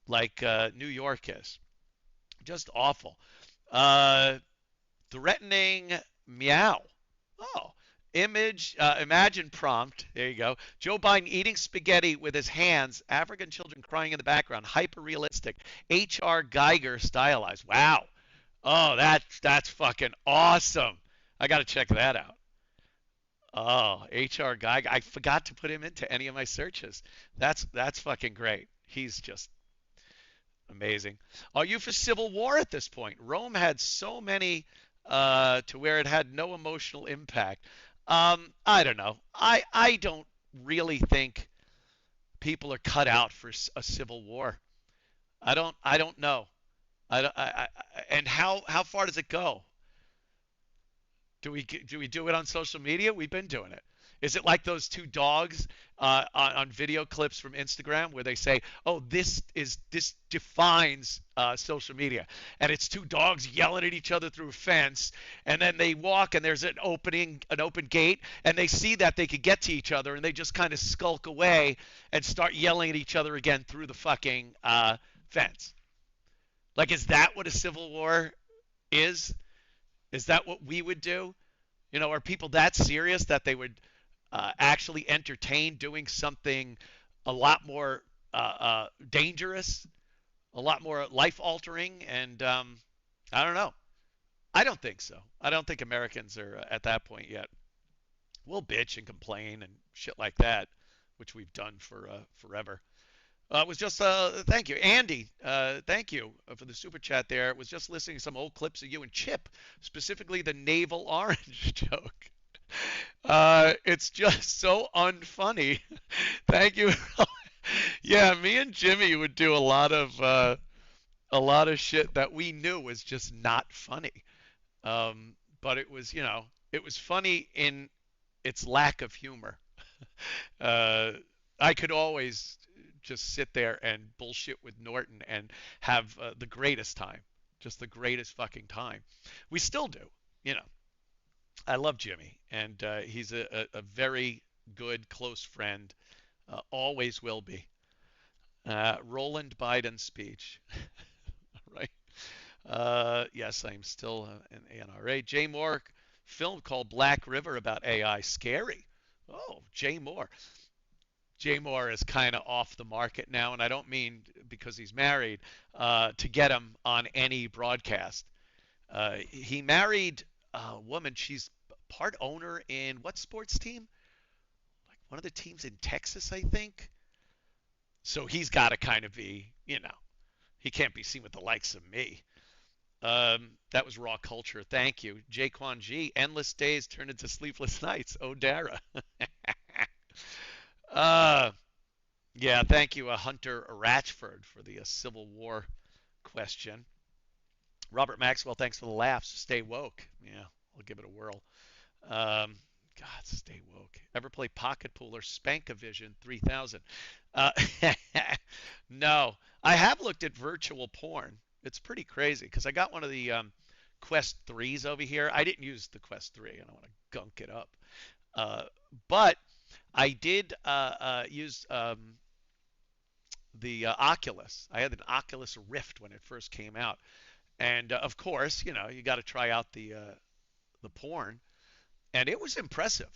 like New York is. Just awful. Uh, threatening meow. Oh, imagine prompt. There you go. Joe Biden eating spaghetti with his hands. African children crying in the background. Hyper realistic. H.R. Geiger stylized. Wow. Oh, that's fucking awesome. I got to check that out. Oh, HR guy. I forgot to put him into any of my searches. That's fucking great. He's just amazing. Are you for civil war at this point? Rome had so many to where it had no emotional impact. I don't know. I don't really think people are cut out for a civil war. I don't know. And how far does it go? Do we do it on social media? We've been doing it. Is it like those two dogs on video clips from Instagram where they say, "Oh, this defines social media," and it's two dogs yelling at each other through a fence, and then they walk and there's an open gate, and they see that they could get to each other, and they just kind of skulk away and start yelling at each other again through the fucking fence. Like, is that what a civil war is? Is that what we would do? You know, are people that serious that they would actually entertain doing something a lot more dangerous, a lot more life altering? And I don't know. I don't think so. I don't think Americans are at that point yet. We'll bitch and complain and shit like that, which we've done for forever. It was just thank you, Andy. Thank you for the super chat there. It was just listening to some old clips of you and Chip, specifically the navel orange joke. It's just so unfunny. Thank you. Yeah, me and Jimmy would do a lot of shit that we knew was just not funny. But it was, it was funny in its lack of humor. Uh, I could always just sit there and bullshit with Norton and have the greatest time, just the greatest fucking time. We still do, you know. I love Jimmy, and he's a very good, close friend. Always will be. Roland Biden's speech, right? Yes, I'm still in ANRA. Jay Moore film called Black River about AI. Scary. Oh, Jay Moore. Jay Moore is kind of off the market now, and I don't mean because he's married to get him on any broadcast. He married a woman. She's part owner in what sports team? Like one of the teams in Texas, I think. So he's got to kind of be, he can't be seen with the likes of me. That was raw culture. Thank you. Jaquan G. Endless days turn into sleepless nights. Oh, Dara. uh, yeah, thank you, Hunter Ratchford, for the Civil War question. Robert Maxwell, thanks for the laughs. Stay woke. Yeah, I'll give it a whirl. Um, God, stay woke. Ever play Pocket Pool or Spankavision 3000? Uh, no, I have looked at virtual porn. It's pretty crazy because I got one of the Quest 3s over here. I didn't use the Quest 3. I don't want to gunk it up. Uh, but I did use the Oculus. I had an Oculus Rift when it first came out. And of course, you got to try out the porn, and it was impressive.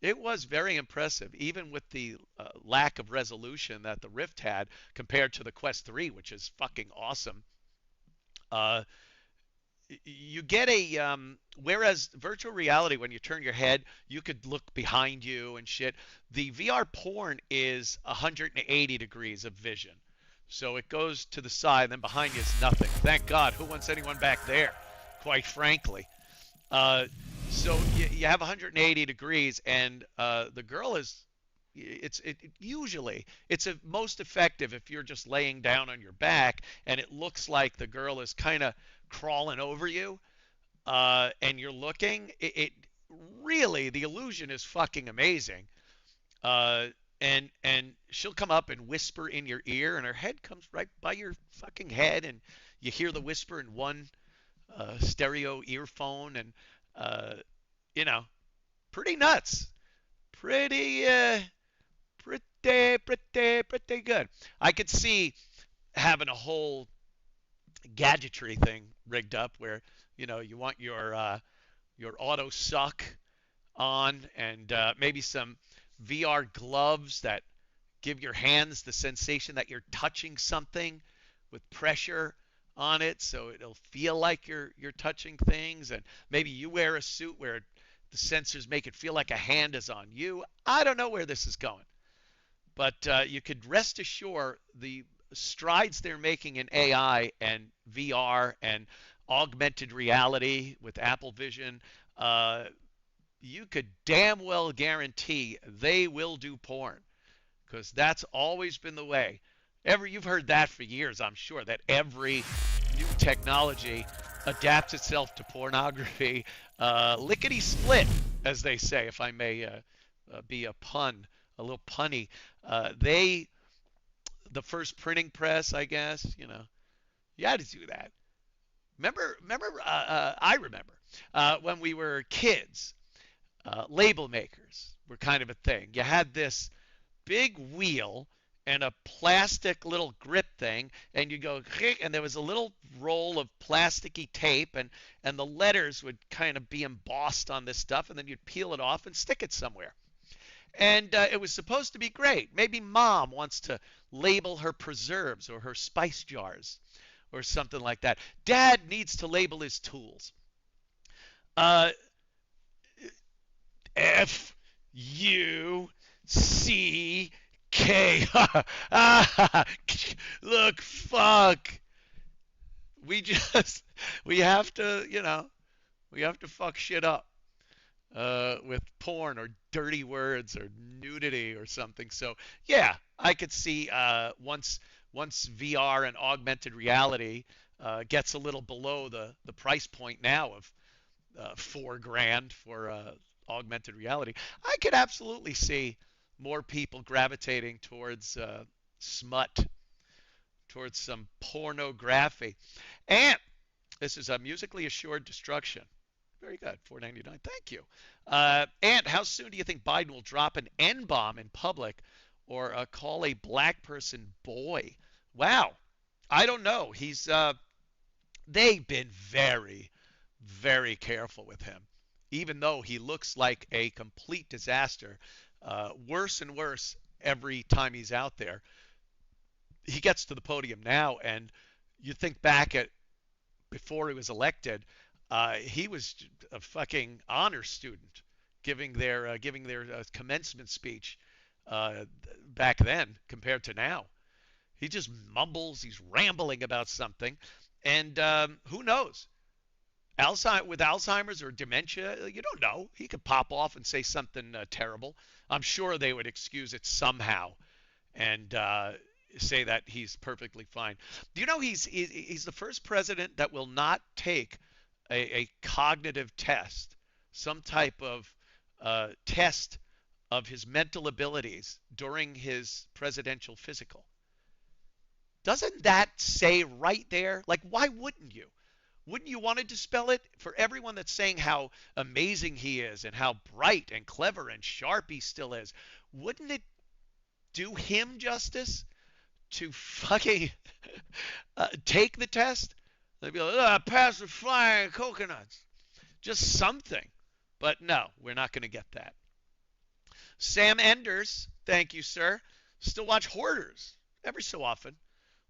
It was very impressive, even with the lack of resolution that the Rift had compared to the Quest 3, which is fucking awesome. Uh, you get whereas virtual reality, when you turn your head, you could look behind you and shit. The VR porn is 180 degrees of vision. So it goes to the side, then behind you is nothing. Thank God. Who wants anyone back there? Quite frankly. Uh, so you have 180 degrees, and the girl is. Usually it's most effective if you're just laying down on your back, and it looks like the girl is kind of crawling over you, and you're looking. It really, the illusion is fucking amazing. Uh, and she'll come up and whisper in your ear, and her head comes right by your fucking head, and you hear the whisper in one stereo earphone, and uh, you know, pretty nuts, pretty, pretty good. I could see having a whole gadgetry thing rigged up where you want your auto suck on, and maybe some VR gloves that give your hands the sensation that you're touching something with pressure on it, so it'll feel like you're touching things. And maybe you wear a suit where the sensors make it feel like a hand is on you. I don't know where this is going, but you could rest assured the strides they're making in AI and VR and augmented reality with Apple Vision, you could damn well guarantee they will do porn, because that's always been the way. You've heard that for years, I'm sure, that every new technology adapts itself to pornography. Lickety split, as they say, if I may be a little punny. The first printing press, I guess, you had to do that. I remember when we were kids, label makers were kind of a thing. You had this big wheel and a plastic little grip thing, and you go, and there was a little roll of plasticky tape, and the letters would kind of be embossed on this stuff, and then you'd peel it off and stick it somewhere. And it was supposed to be great. Maybe mom wants to label her preserves or her spice jars or something like that. Dad needs to label his tools. Uh, Fuck. Look, fuck. We just we have to, we have to fuck shit up with porn or dirty words or nudity or something. So yeah, I could see once VR and augmented reality gets a little below the price point now of 4 grand for augmented reality, I could absolutely see more people gravitating towards smut, towards some pornography. And this is a musically assured destruction. Very good. 4.99. Thank you. And how soon do you think Biden will drop an N bomb in public or call a black person boy? Wow. I don't know. They've been very, very careful with him, even though he looks like a complete disaster. Worse and worse every time he's out there. He gets to the podium now, and you think back at before he was elected, he was a fucking honor student giving their commencement speech uh, back then compared to now. He just mumbles, he's rambling about something, and who knows? With Alzheimer's or dementia, you don't know. He could pop off and say something terrible. I'm sure they would excuse it somehow and say that he's perfectly fine. Do you know he's the first president that will not take a cognitive test, some type of test of his mental abilities during his presidential physical? Doesn't that say right there? Like, why wouldn't you? Wouldn't you want to dispel it for everyone that's saying how amazing he is and how bright and clever and sharp he still is? Wouldn't it do him justice to fucking take the test? They'd be like, pass with flying coconuts. Just something. But no, we're not going to get that. Sam Enders, thank you, sir. Still watch Hoarders every so often.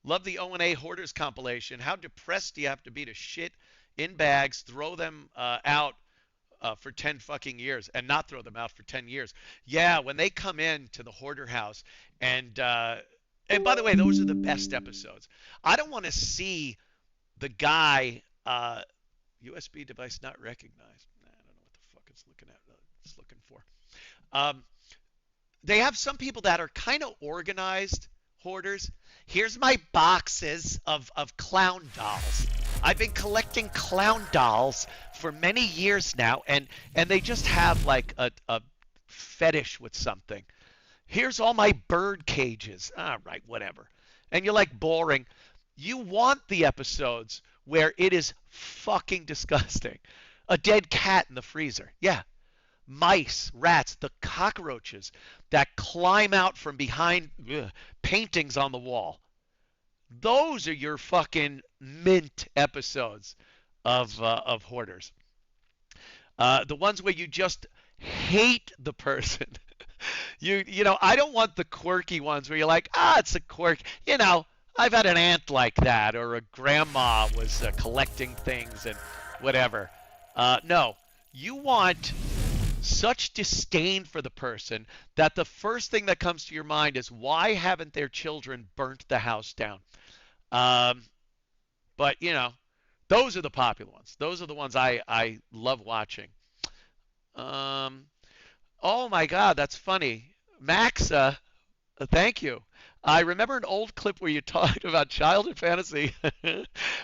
Love the O&A Hoarders compilation. How depressed do you have to be to shit in bags, throw them out for 10 fucking years, and not throw them out for 10 years? Yeah, when they come in to the hoarder house, and by the way, those are the best episodes. I don't want to see the guy USB device not recognized. Nah, I don't know what the fuck it's looking for. Um, they have some people that are kind of organized hoarders. Here's my boxes of clown dolls. I've been collecting clown dolls for many years now, and they just have like a fetish with something. Here's all my bird cages. All right, whatever. And you're like, boring. You want the episodes where it is fucking disgusting. A dead cat in the freezer. Yeah. Mice, rats, the cockroaches that climb out from behind paintings on the wall. Those are your fucking mint episodes of Hoarders. The ones where you just hate the person. I don't want the quirky ones where you're like, it's a quirk. I've had an aunt like that, or a grandma was collecting things and whatever. No, you want such disdain for the person that the first thing that comes to your mind is, why haven't their children burnt the house down? Um, but those are the popular ones. Those are the ones I love watching. Um, oh my God, that's funny, Max. Thank you. I remember an old clip where you talked about childhood fantasy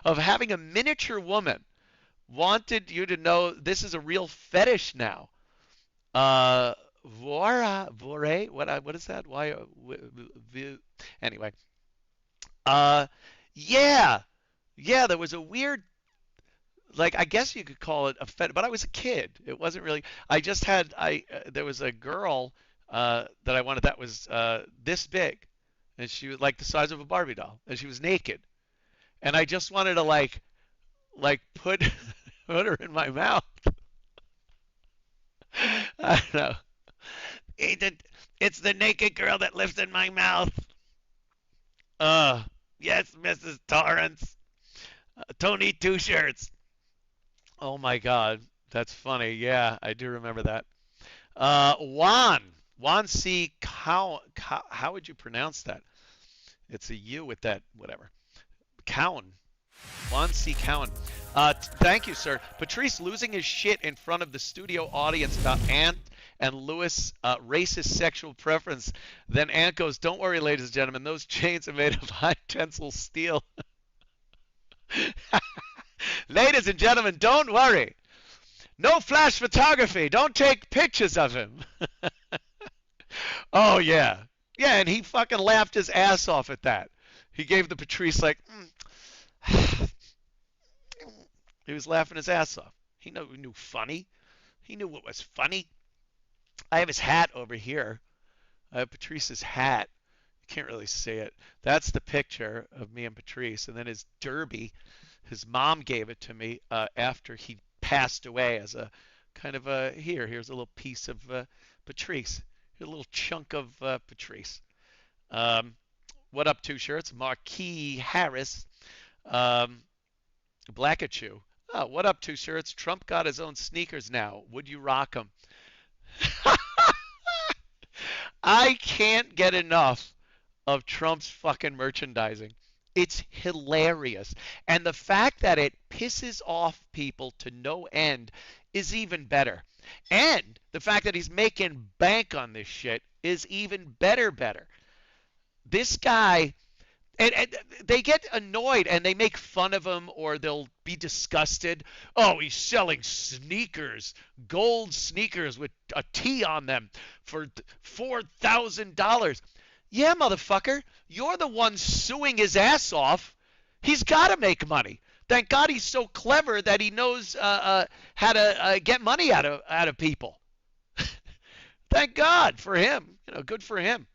of having a miniature woman. Wanted you to know this is a real fetish now. Uh, Vore, what is that? Why? Anyway, uh, yeah, yeah. There was a weird, like, I guess you could call it a fetish, but I was a kid. It wasn't really. I just had there was a girl that I wanted that was this big, and she was like the size of a Barbie doll, and she was naked, and I just wanted to like put put her in my mouth. I don't know. It's the naked girl that lives in my mouth. Uh, yes, Mrs. Torrance. Tony Two Shirts. Oh my God. That's funny. Yeah, I do remember that. Juan C. How would you pronounce that? It's a U with that whatever. Cowan. Juan C. Cowan. Thank you, sir. Patrice losing his shit in front of the studio audience about Ant and Lewis' racist sexual preference. Then Ant goes, "Don't worry, ladies and gentlemen, those chains are made of high tensile steel." Ladies and gentlemen, don't worry. No flash photography. Don't take pictures of him. Oh yeah, yeah, and he fucking laughed his ass off at that. He gave the Patrice like, he was laughing his ass off. He knew funny. He knew what was funny. I have his hat over here. I have Patrice's hat. You can't really see it. That's the picture of me and Patrice, and then his derby. His mom gave it to me after he passed away as a kind of a here's a little piece of Patrice. Here's a little chunk of Patrice. What up, two shirts? Marquis Harris. Blackachew. Oh, what up, two shirts? Trump got his own sneakers now. Would you rock them? I can't get enough of Trump's fucking merchandising. It's hilarious. And the fact that it pisses off people to no end is even better. And the fact that he's making bank on this shit is even better. This guy, and they get annoyed and they make fun of him or they'll be disgusted. Oh, he's selling sneakers, gold sneakers with a T on them for $4,000. Yeah, motherfucker, you're the one suing his ass off. He's got to make money. Thank God he's so clever that he knows how to get money out of people. Thank God for him. Good for him.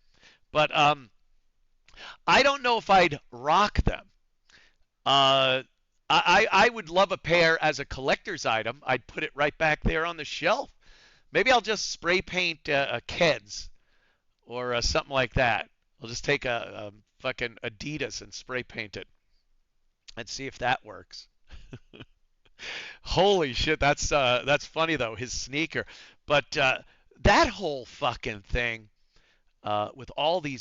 But I don't know if I'd rock them. I would love a pair as a collector's item. I'd put it right back there on the shelf. Maybe I'll just spray paint a Keds or something like that. I'll just take a fucking Adidas and spray paint it and see if that works. Holy shit, that's funny though, his sneaker. But that whole fucking thing with all the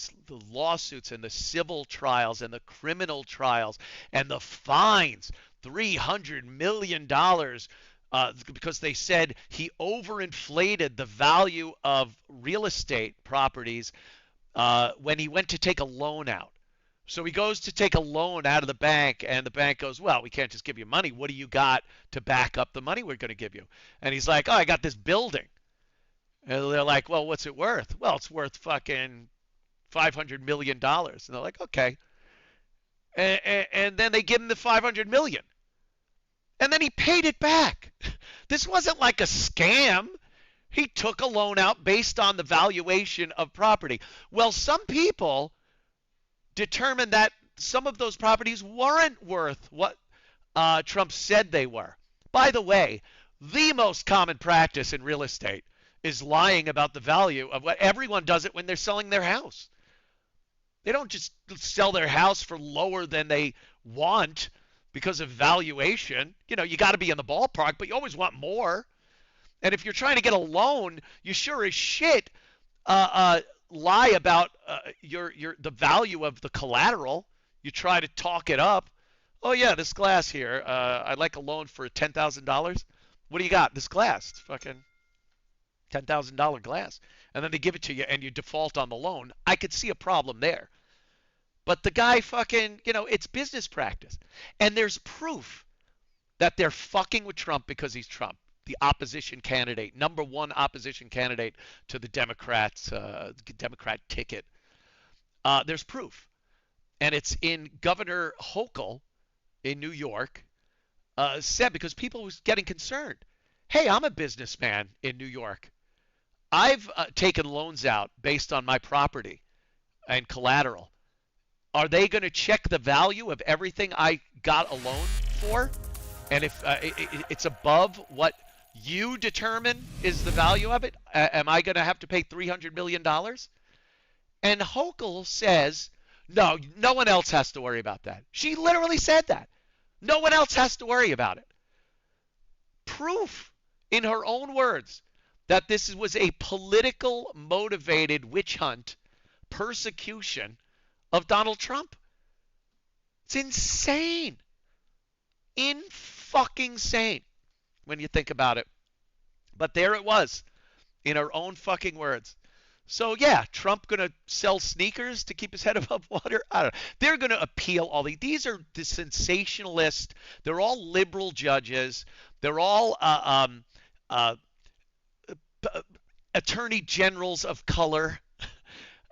lawsuits and the civil trials and the criminal trials and the fines, $300 million because they said he overinflated the value of real estate properties when he went to take a loan out. So he goes to take a loan out of the bank, and the bank goes, well, we can't just give you money. What do you got to back up the money we're going to give you? And he's like, oh, I got this building. And they're like, well, what's it worth? Well, it's worth fucking $500 million. And they're like, okay. And then they give him the $500 million. And then he paid it back. This wasn't like a scam. He took a loan out based on the valuation of property. Well, some people determined that some of those properties weren't worth what Trump said they were. By the way, the most common practice in real estate is lying about the value of what everyone does it when they're selling their house. They don't just sell their house for lower than they want because of valuation. You got to be in the ballpark, but you always want more. And if you're trying to get a loan, you sure as shit lie about the value of the collateral. You try to talk it up. Oh yeah, this glass here. I'd like a loan for $10,000. What do you got? This glass. It's fucking $10,000 glass. And then they give it to you and you default on the loan. I could see a problem there. But the guy fucking, it's business practice. And there's proof that they're fucking with Trump because he's Trump, the opposition candidate, number one opposition candidate to the Democrat ticket. There's proof. And it's in Governor Hochul in New York said, because people was getting concerned. Hey, I'm a businessman in New York. I've taken loans out based on my property and collateral. Are they going to check the value of everything I got a loan for? And if it's above what you determine is the value of it, am I going to have to pay $300 million? And Hochul says, no one else has to worry about that. She literally said that. No one else has to worry about it. Proof in her own words, that this was a political motivated witch hunt, persecution of Donald Trump. It's insane. In fucking sane when you think about it. But there it was in her own fucking words. So yeah, Trump gonna sell sneakers to keep his head above water? I don't know. They're gonna appeal all these are the sensationalist. They're all liberal judges. They're all uh, attorney generals of color.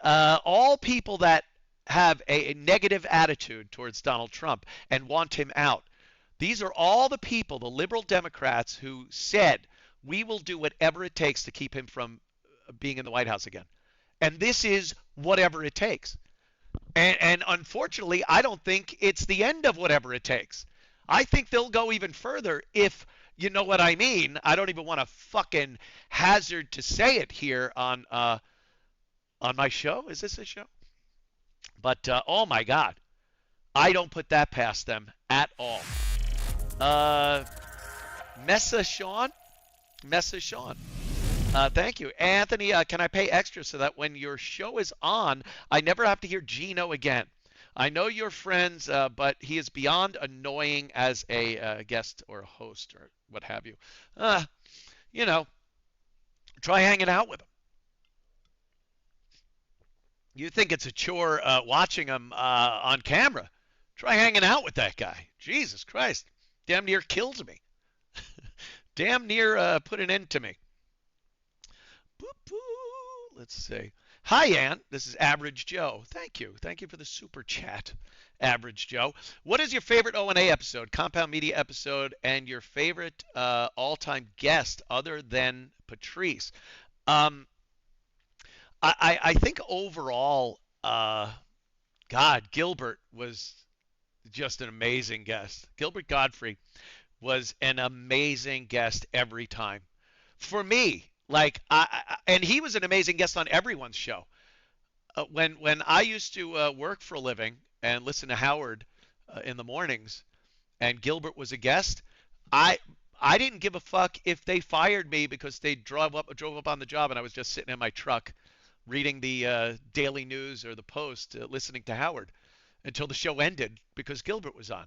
All people that have a negative attitude towards Donald Trump and want him out. These are all the people, the liberal Democrats, who said, we will do whatever it takes to keep him from being in the White House again. And this is whatever it takes. And unfortunately, I don't think it's the end of whatever it takes. I think they'll go even further if you know what I mean. I don't even want to fucking hazard to say it here on my show. Is this a show? But oh my God, I don't put that past them at all. Messa Sean, thank you, Anthony. Can I pay extra so that when your show is on, I never have to hear Gino again? I know you're friends, but he is beyond annoying as a guest or a host or what have you. You know, try hanging out with him. You think it's a chore watching him on camera? Try hanging out with that guy. Jesus Christ, damn near kills me. Damn near put an end to me. Boop. Let's see. Hi, Ann. This is Average Joe. Thank you. Thank you for the super chat, Average Joe. What is your favorite O&A episode, Compound Media episode, and your favorite all-time guest other than Patrice? I think overall, God, Gilbert was just an amazing guest. Gilbert Godfrey was an amazing guest every time. For me, like, and he was an amazing guest on everyone's show. When I used to work for a living and listen to Howard in the mornings, and Gilbert was a guest, I didn't give a fuck if they fired me because they drove up on the job and I was just sitting in my truck reading the Daily News or the Post, listening to Howard until the show ended because Gilbert was on.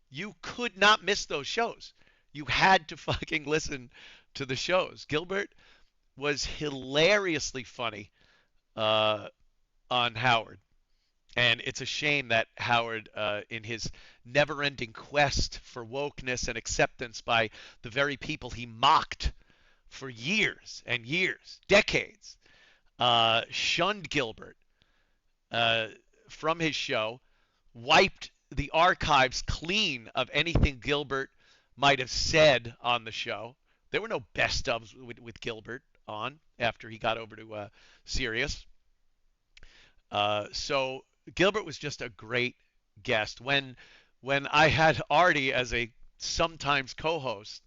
You could not miss those shows. You had to fucking listen to the shows. Gilbert was hilariously funny on Howard. And it's a shame that Howard, in his never-ending quest for wokeness and acceptance by the very people he mocked for years and years, decades, shunned Gilbert from his show, wiped the archives clean of anything Gilbert might have said on the show. There were no best ofs with Gilbert on after he got over to Sirius. So Gilbert was just a great guest. When I had Artie as a sometimes co-host,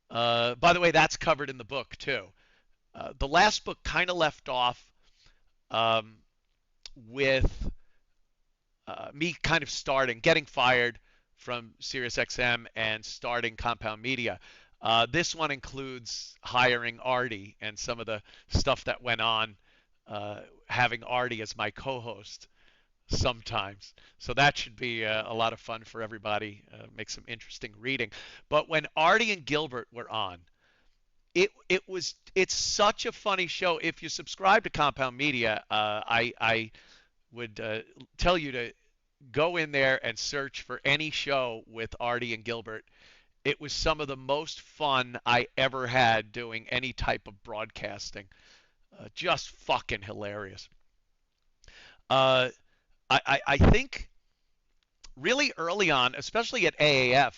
by the way, that's covered in the book too. The last book kind of left off with me kind of getting fired from SiriusXM and starting Compound Media. This one includes hiring Artie and some of the stuff that went on, having Artie as my co-host sometimes. So that should be a lot of fun for everybody, make some interesting reading. But when Artie and Gilbert were on, it's such a funny show. If you subscribe to Compound Media, I would tell you to go in there and search for any show with Artie and Gilbert. It was some of the most fun I ever had doing any type of broadcasting. Just fucking hilarious. I think really early on, especially at AAF,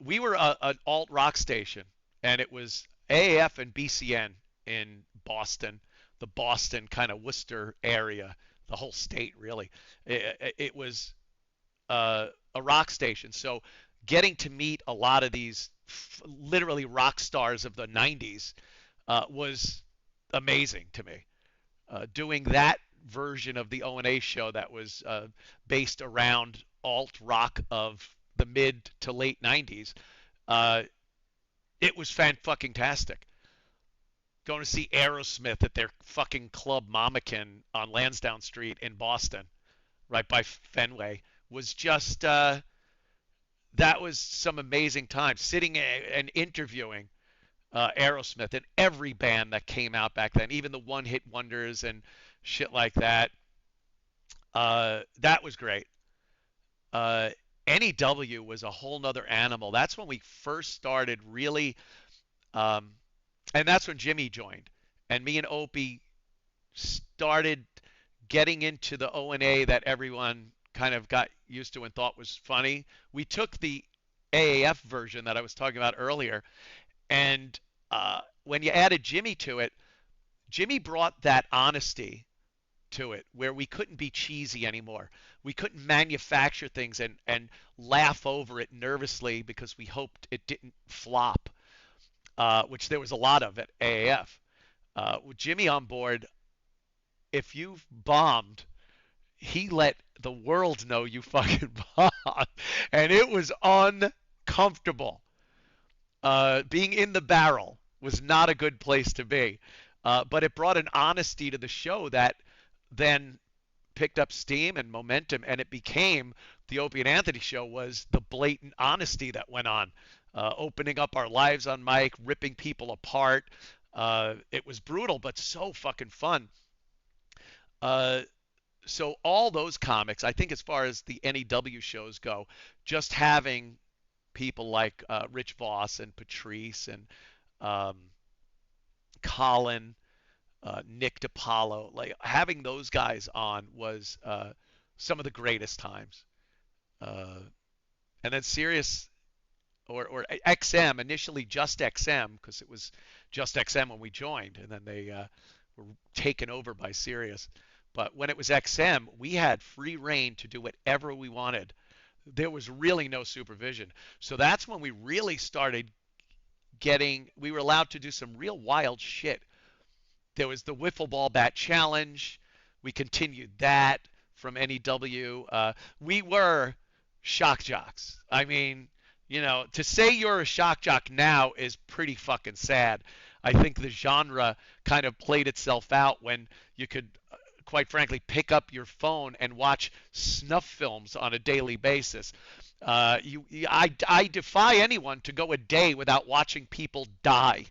we were an alt rock station, and it was AAF and BCN in Boston, the Boston kind of Worcester area, the whole state really. It was a rock station, so getting to meet a lot of these literally rock stars of the 90s was amazing to me. Doing that version of the O&A show that was based around alt rock of the mid to late 90s, It was fan fucking tastic. Going to see Aerosmith at their fucking club Mamakin on Lansdowne Street in Boston, right by Fenway, was just that was some amazing time. Sitting and interviewing Aerosmith and every band that came out back then, even the one-hit wonders and shit like that. That was great. Uh, NEW was a whole nother animal. That's when we first started really, um, and that's when Jimmy joined, and me and Opie started getting into the O&A that everyone kind of got used to and thought was funny. We took the AAF version that I was talking about earlier, and when you added Jimmy to it, Jimmy brought that honesty to it where we couldn't be cheesy anymore. We couldn't manufacture things and laugh over it nervously because we hoped it didn't flop, which there was a lot of at AAF. With Jimmy on board, if you bombed, he let the world know you fucking bombed, and it was uncomfortable. Being in the barrel was not a good place to be, but it brought an honesty to the show that then picked up steam and momentum, and it became the Opie and Anthony show was the blatant honesty that went on, opening up our lives on mic, ripping people apart. It was brutal, but so fucking fun. Uh, so all those comics, I think, as far as the NEW shows go, just having people like Rich Voss and Patrice and um, Colin, Nick DiPaolo, like having those guys on was some of the greatest times. Uh, and then Sirius or XM, initially just XM, because it was just XM when we joined, and then they were taken over by Sirius. But when it was XM, we had free reign to do whatever we wanted. There was really no supervision. So that's when we really started we were allowed to do some real wild shit. There was the wiffle ball bat challenge. We continued that from NEW. We were shock jocks. I mean, to say you're a shock jock now is pretty fucking sad. I think the genre kind of played itself out when you could, quite frankly, pick up your phone and watch snuff films on a daily basis. I defy anyone to go a day without watching people die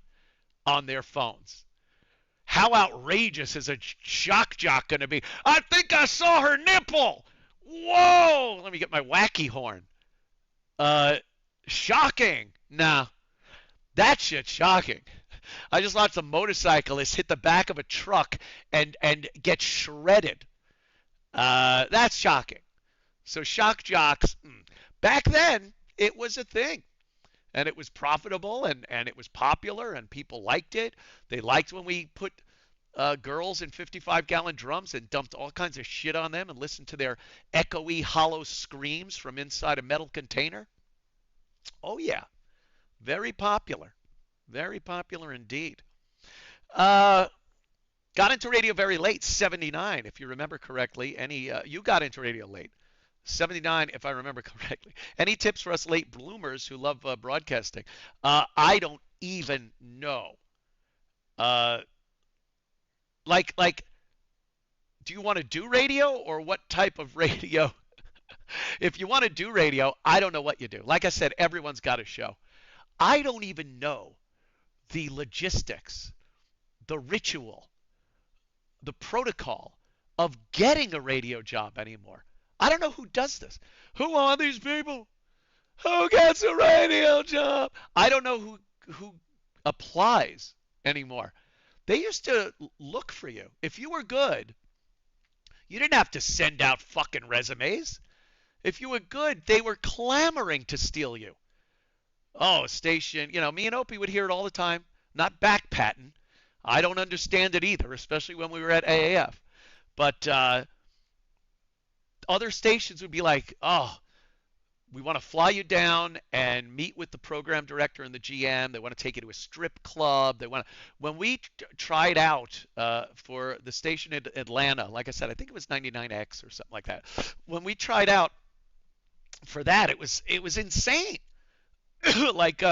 on their phones. How outrageous is a shock jock going to be? I think I saw her nipple. Whoa! Let me get my wacky horn. Uh, Shocking. Nah, that shit's shocking. I just watched a motorcyclist hit the back of a truck and get shredded. That's shocking. So shock jocks, back then, it was a thing. And it was profitable and it was popular and people liked it. They liked when we put girls in 55-gallon drums and dumped all kinds of shit on them and listened to their echoey, hollow screams from inside a metal container. Oh, yeah. Very popular. Very popular indeed. Got into radio very late, 79, if you remember correctly. You got into radio late. 79, if I remember correctly. Any tips for us late bloomers who love broadcasting? I don't even know. Like, do you want to do radio or what type of radio? If you want to do radio, I don't know what you do. Like I said, everyone's got a show. I don't even know the logistics, the ritual, the protocol of getting a radio job anymore. I don't know who does this. Who are these people? Who gets a radio job? I don't know who applies anymore. They used to look for you. If you were good, you didn't have to send out fucking resumes. If you were good, they were clamoring to steal you. Oh, station, me and Opie would hear it all the time. Not back patting. I don't understand it either, especially when we were at AAF. But other stations would be like, oh, we want to fly you down and meet with the program director and the GM. They want to take you to a strip club. When we tried out for the station in Atlanta, like I said, I think it was 99X or something like that. When we tried out for that, it was insane. Like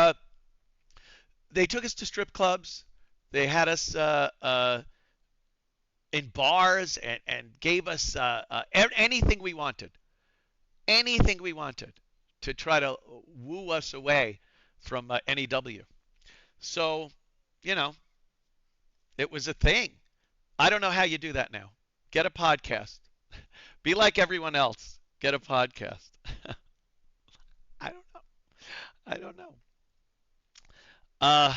They took us to strip clubs. They had us in bars and gave us anything we wanted, anything we wanted to try to woo us away from NEW. So, you know, it was a thing. I don't know how you do that now. Get a podcast. Be like everyone else. Get a podcast. I don't know. I don't know. Uh,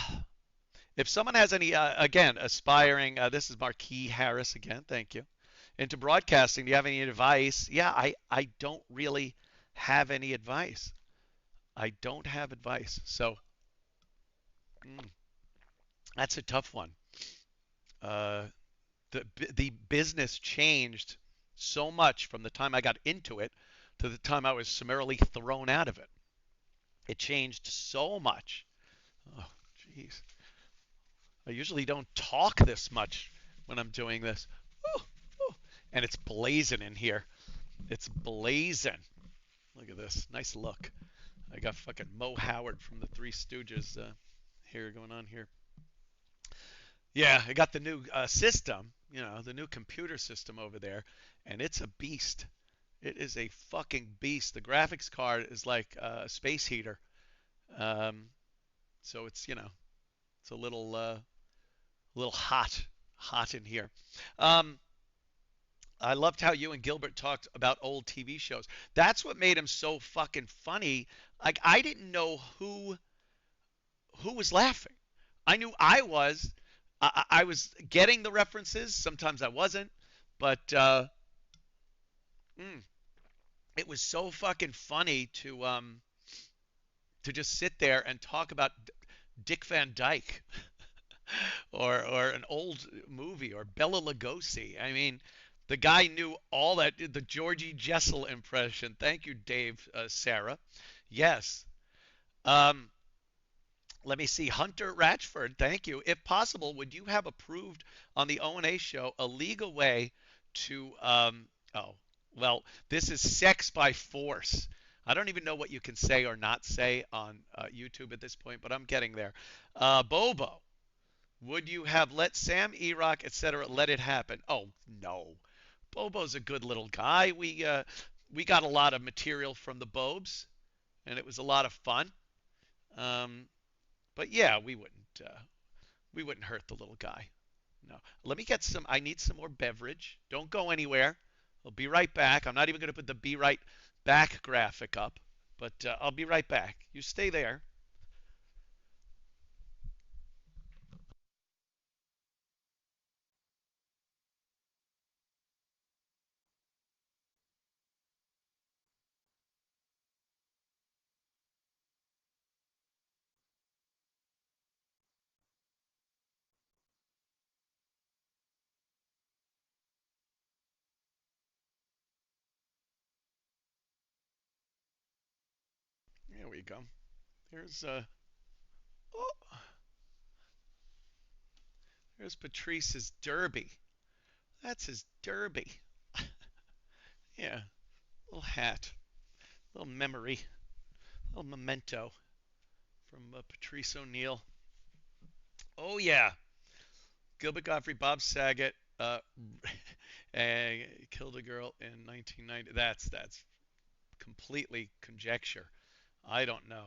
if someone has any, again, aspiring, this is Marquis Harris again. Thank you. Into broadcasting, do you have any advice? Yeah, I don't really have any advice. I don't have advice. So mm, that's a tough one. Uh, the business changed so much from the time I got into it to the time I was summarily thrown out of it. It changed so much. Oh, jeez. I usually don't talk this much when I'm doing this. Oh, oh. And it's blazing in here. It's blazing. Look at this. Nice look. I got fucking Mo Howard from the Three Stooges here going on here. Yeah, I got the new system, the new computer system over there, and it's a beast. It is a fucking beast. The graphics card is like a space heater. Um, so it's a little hot in here. Um, I loved how you and Gilbert talked about old TV shows. That's what made him so fucking funny. Like I didn't know who was laughing. I knew I was. I was getting the references. Sometimes I wasn't, but mm, it was so fucking funny to just sit there and talk about Dick Van Dyke or an old movie or Bela Lugosi. I mean, the guy knew all that. The Georgie Jessel impression. Thank you, Dave, Sarah. Yes. Um, Let me see. Hunter Ratchford, thank you. If possible, would you have approved on the O&A show a legal way to, oh, well, this is sex by force. I don't even know what you can say or not say on YouTube at this point, but I'm getting there. Bobo, would you have let Sam Erock, etc., let it happen? Oh, no. Bobo's a good little guy. We got a lot of material from the Bobes, and it was a lot of fun. Um, but yeah, we wouldn't hurt the little guy. No. Let me get some. I need some more beverage. Don't go anywhere. I'll be right back. I'm not even going to put the be right back graphic up, but I'll be right back. You stay there. There we go. Here's oh, here's Patrice's derby. That's his derby. Yeah, little hat, little memory, little memento from Patrice O'Neill. Oh yeah, Gilbert Gottfried, Bob Saget, and killed a girl in 1990. That's completely conjecture. I don't know.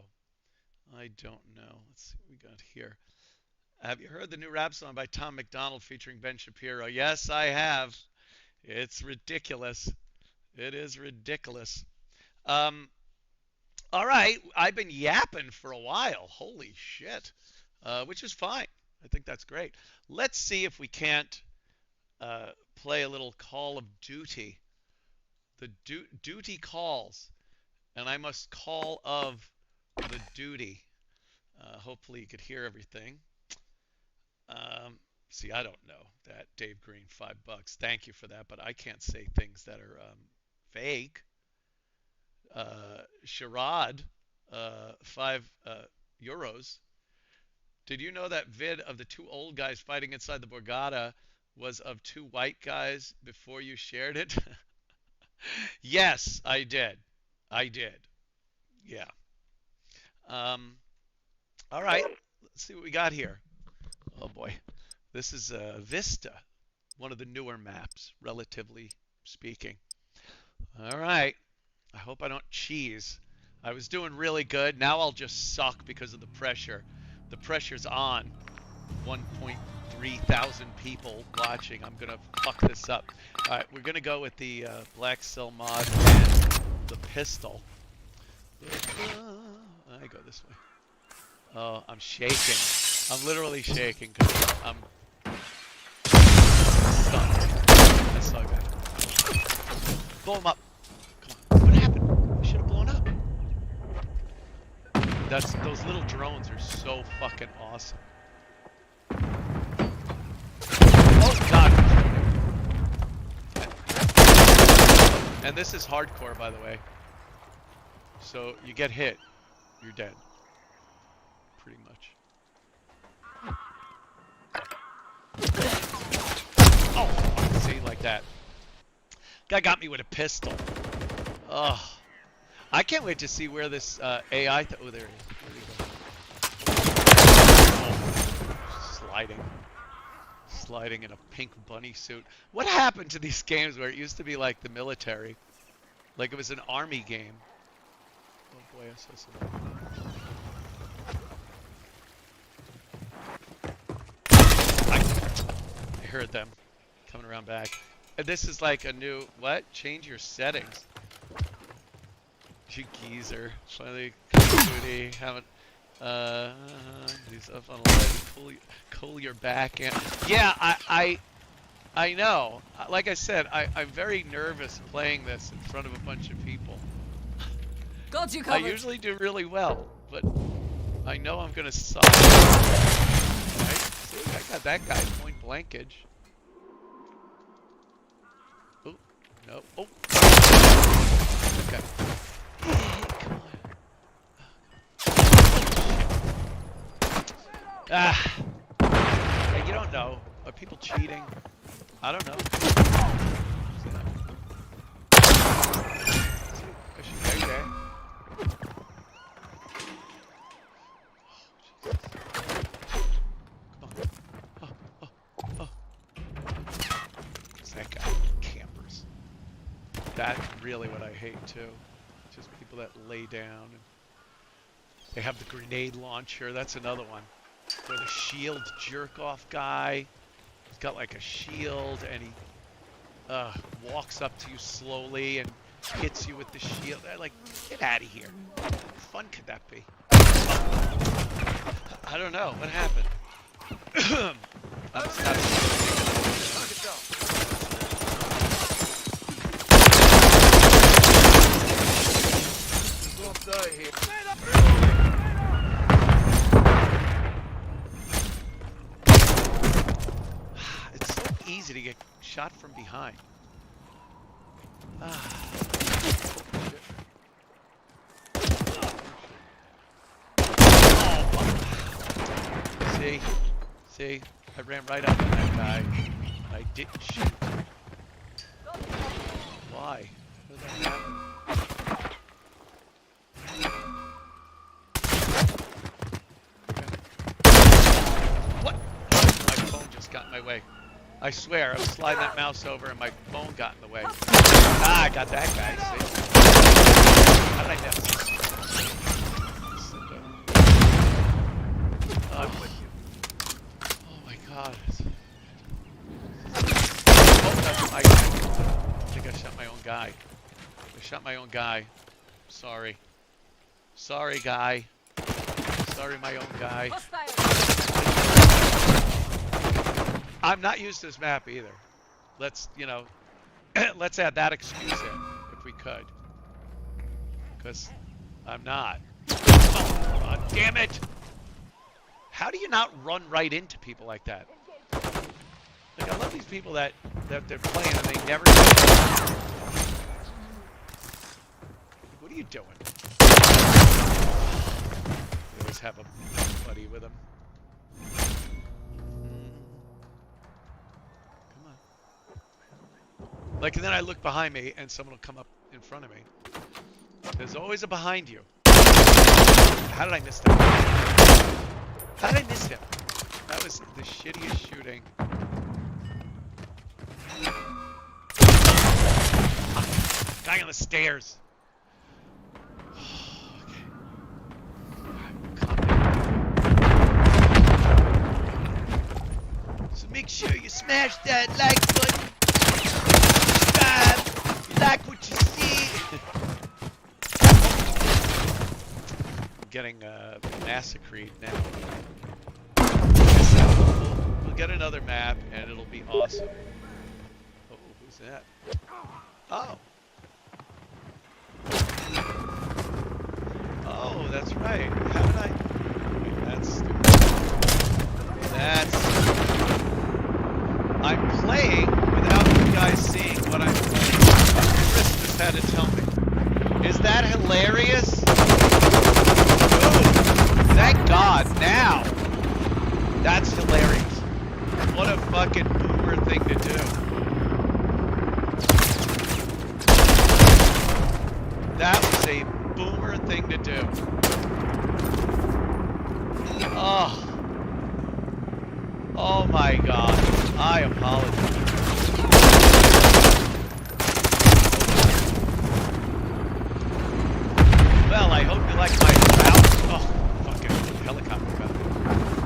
I don't know. Let's see what we got here. Have you heard the new rap song by Tom McDonald featuring Ben Shapiro? Yes, I have. It's ridiculous. It is ridiculous. Um, all right, I've been yapping for a while. Holy shit. Which is fine. I think that's great. Let's see if we can't play a little Call of Duty. The duty calls, and I must call of the duty. Hopefully you could hear everything. See, I don't know that. Dave Green, $5. Thank you for that, but I can't say things that are fake. Sherrod, €5. Did you know that vid of the two old guys fighting inside the Borgata was of two white guys before you shared it? Yes, I did. I did. Yeah. Um, all right. Let's see what we got here. Oh boy. This is Vista, one of the newer maps, relatively speaking. All right. I hope I don't cheese. I was doing really good. Now I'll just suck because of the pressure. The pressure's on. 1.3 thousand people watching. I'm going to fuck this up. All right, we're going to go with the Black Cell mod and the pistol. I go this way. Oh, I'm shaking. I'm literally shaking because I'm stunned. That's so good. Blow him up. Come on. What happened? I should have blown up. Those little drones are so fucking awesome. Oh god. And this is hardcore, by the way. So you get hit, you're dead. Pretty much. Oh, see, like that. Guy got me with a pistol. Ugh. I can't wait to see where this AI... oh, there it is. Where did he go? Oh, sliding. Sliding in a pink bunny suit. What happened to these games where it used to be like the military? Like it was an army game. Oh boy, I saw something. I heard them coming around back. And this is like a new... what? Change your settings. You geezer. Finally, Duty. Haven't... he's up on a ledge. Pull your back in. Yeah, I know. Like I said, I'm very nervous playing this in front of a bunch of people. Got you I covered. usually do really well, but I know I'm gonna suck. Right? See, I got that guy point blankage. Oh, no. Oh. Okay. Come on. Ah. Hey, you don't know. Are people cheating? I don't know. Right there. Come on. Oh. It's that guy. Campers. That's really what I hate too. Just people that lay down. And they have the grenade launcher. That's another one. Or the shield jerk-off guy. He's got like a shield and he walks up to you slowly and hits you with the shield. They're like, get out of here. How fun could that be? I don't know. What happened? It's so easy to get shot from behind. See, I ran right up on that guy. I didn't shoot. Why? What did that happen? What? My phone just got in my way. I swear, I was sliding that mouse over and my phone got in the way. Ah, I got that guy, see? How did I miss? Oh my god. Oh, that's my guy. I think I shot my own guy. I shot my own guy. Sorry. Sorry, guy. Sorry, my own guy. I'm not used to this map either. Let's, you know, let's add that excuse in, if we could. Because I'm not. Oh, God damn it! How do you not run right into people like that? Like, I love these people that they're playing and they never... What are you doing? They always have a buddy with them. Like, and then I look behind me, and someone will come up in front of me. There's always a behind you. How did I miss that? How did I miss him? That was the shittiest shooting. Guy on the stairs. Okay. Calm down. So make sure you smash that like button. Subscribe. You like what you see. I'm getting massacred now. We'll get another map and it'll be awesome. Oh, who's that? Oh. Oh, that's right. How did I? That's stupid. That's stupid. I'm playing without you guys seeing what I'm playing. Chris just had to tell me. Is that hilarious? Dude, thank God now. That's hilarious. What a fucking boomer thing to do. That was a boomer thing to do. Oh. Oh my God. I apologize. Well, I hope you like my fucking helicopter fell.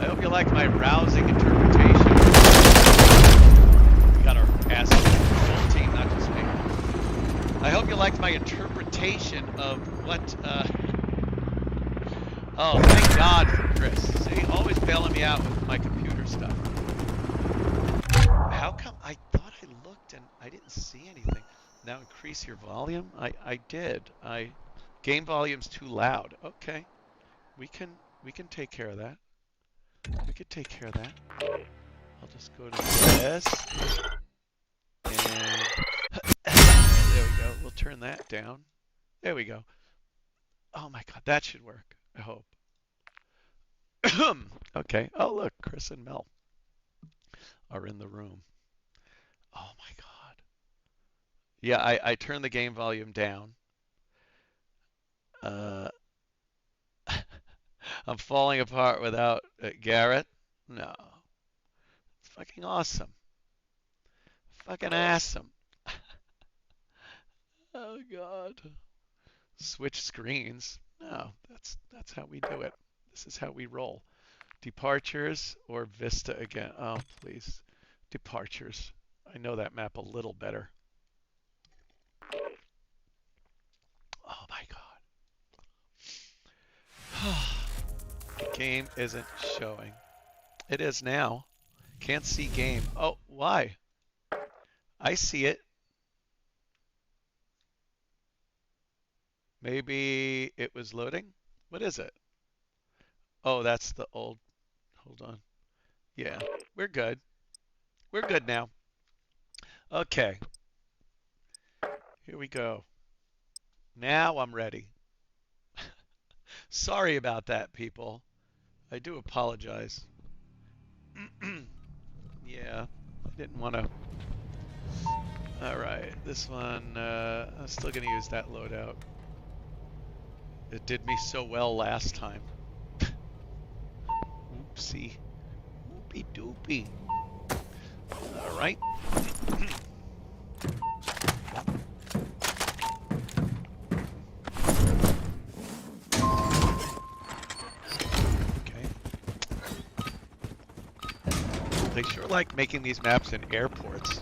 I hope you like my rousing interpretation. We got our ass full team, not just me. I hope you liked my interpretation of what, oh, thank God for Chris. See, always bailing me out with my computer stuff. How come I thought I looked and I didn't see anything? Now increase your volume? I did. Game volume's too loud. Okay. We can take care of that. We could take care of that. I'll just go to this. And there we go. We'll turn that down. There we go. Oh my God, that should work. I hope. Okay. Oh look, Chris and Mel are in the room. Oh my God. Yeah, I turned the game volume down. I'm falling apart without Garrett. No. It's fucking awesome. Fucking awesome. Oh God. Switch screens. No, that's how we do it. This is how we roll. Departures or Vista again. Oh, please. Departures. I know that map a little better. Oh my God. The game isn't showing. It is now. Can't see game. Oh, why? I see it. Maybe it was loading? What is it? Oh, that's the old. Hold on. Yeah, we're good. We're good now. Okay. Here we go. Now I'm ready. Sorry about that, people. I do apologize. Yeah, I didn't want to. All right, this one, I'm still going to use that loadout. It did me so well last time. Oopsie. Oopie doopie. All right. Okay. They sure like making these maps in airports.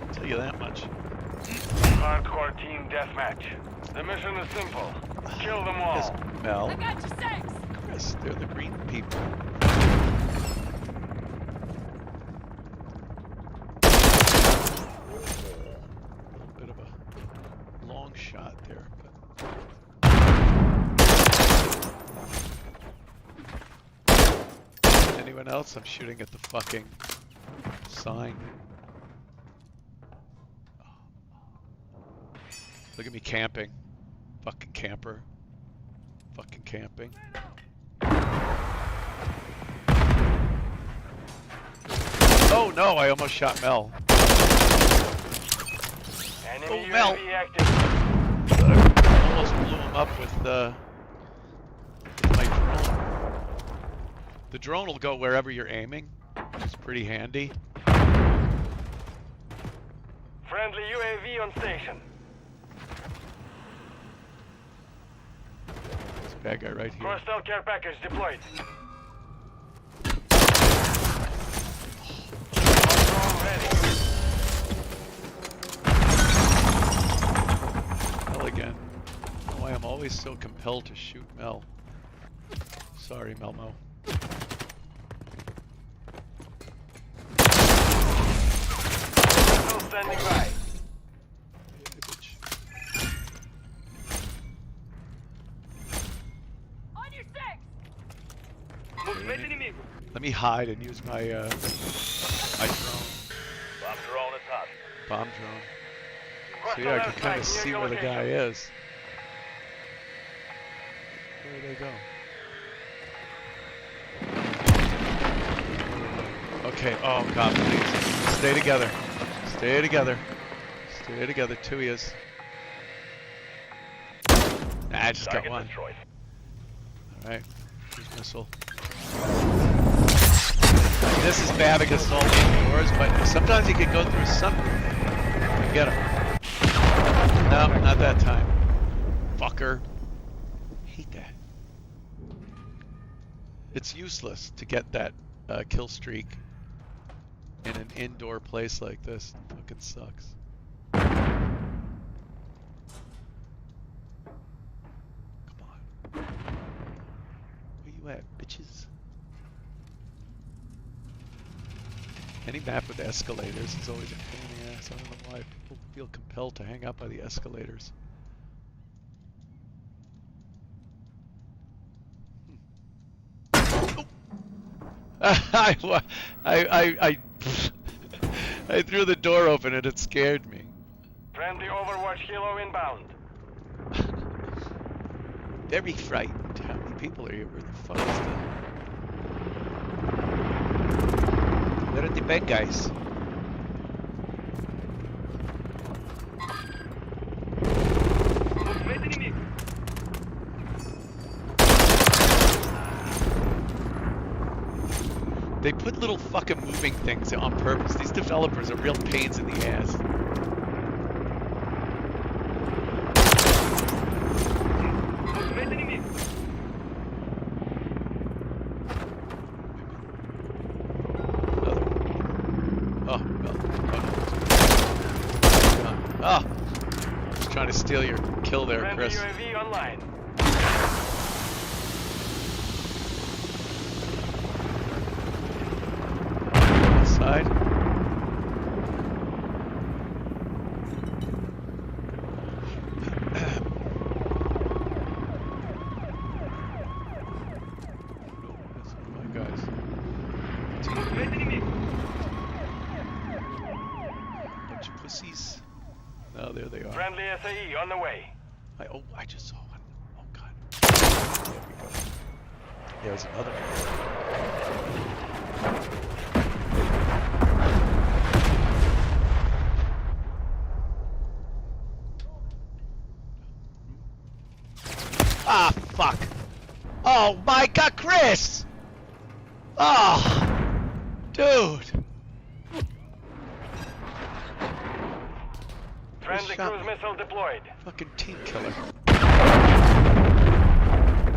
I'll tell you that much. Hardcore team deathmatch. The mission is simple. Kill them all. Yes, Mel. I got you six. Chris, they're the green people. A little bit of a long shot there, but anyone else? I'm shooting at the fucking sign. Look at me camping. Fucking camper. Fucking camping. Oh no, I almost shot Mel. Enemy Mel. UAV active. Almost blew him up with my drone. The drone will go wherever you're aiming, which is pretty handy. Friendly UAV on station. This bad guy right here. Hostile care package deployed. Drone ready. Mel again. Why I'm always so compelled to shoot Mel. Sorry, Melmo. Still standing by. On your six! Let me hide and use my my drone. Bomb drone attached. Bomb drone. So yeah, I can kind of see where the guy is. Where did they go? Okay, oh god, please. Stay together. Stay together. Stay together. Two he is. Nah, I just got one. Alright. Cruise missile. This is bad against all the doors, but sometimes you can go through some and get him. No, not that time. Fucker. Hate that. It's useless to get that kill streak in an indoor place like this. It fucking sucks. Come on. Where you at, bitches? Any map with escalators is always a pain in the ass. I don't know why people feel compelled to hang out by the escalators. I threw the door open and it scared me. Friendly Overwatch Kilo inbound. Very frightened. How many people are here? Where the fuck is the... Where are the bad guys? They put little fucking moving things on purpose. These developers are real pains in the ass. Oh, I was trying to steal your kill there, Friendly Chris. UAV online. Side. That's one of my guys. Bunch of pussies. Oh, there they are. Friendly SAE on the way. I just saw one. Oh god. There we go. There's another one. Ah, fuck. Oh my god, Chris! Oh, dude. Friendly shot cruise me. missile deployed. Fucking team killer.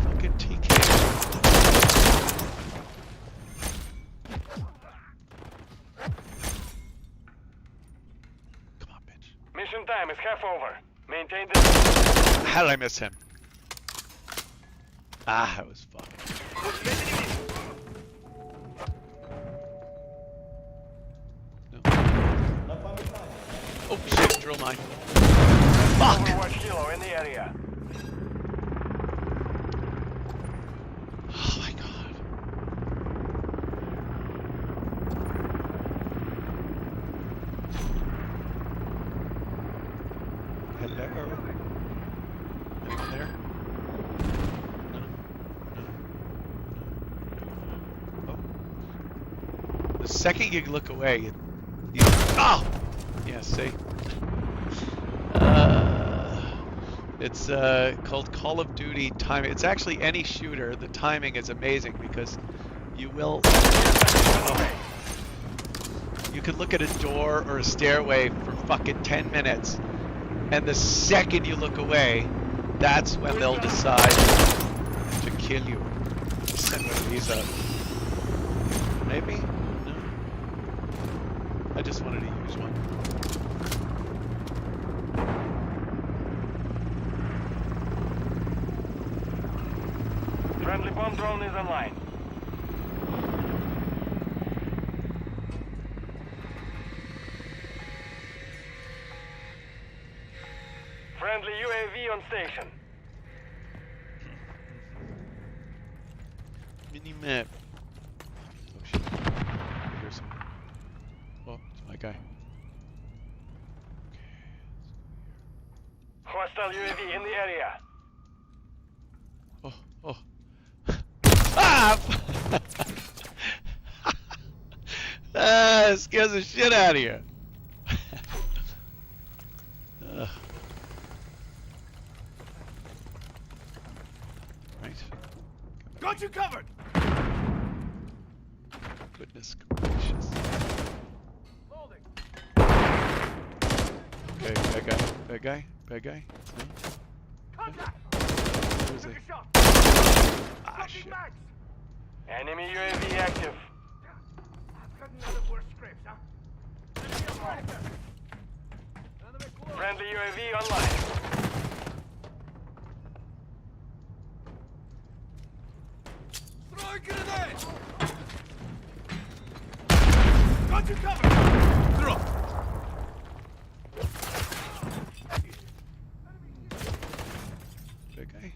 Fucking TK. Come on, bitch. Mission time is half over. Maintain the... How did I miss him? Ah, that was fucking. No. Oh shit, drill mine. Fuck! Overwatch Kilo in the area. Oh my god. Hello? Anyone there? No. No. Oh. The second you look away, you oh! Yeah, see? It's called Call of Duty timing. It's actually any shooter. The timing is amazing because You will. You could look at a door or a stairway for fucking 10 minutes, and the second you look away, that's when they'll decide to kill you. Send one of these up. Maybe? No? I just wanted to use one. Friendly bomb drone is online. Friendly UAV on station. Mini-map. Oh shit. Here's some. Oh, it's my guy. Hostile UAV in the area. Oh, oh. Ah! Ah, it scares the shit out of you. Right. Got you covered! Goodness gracious. Loading. Okay, bad guy. Bad guy? Bad guy? No? Contact! Where is he? Take a shot! Ah, Fucking shit. mags! Enemy UAV active. I've got another worse scrapes, huh? Enemy alive! Enemy close! Friendly UAV online. Throw a grenade! Got you covered! Throw! Bad guy?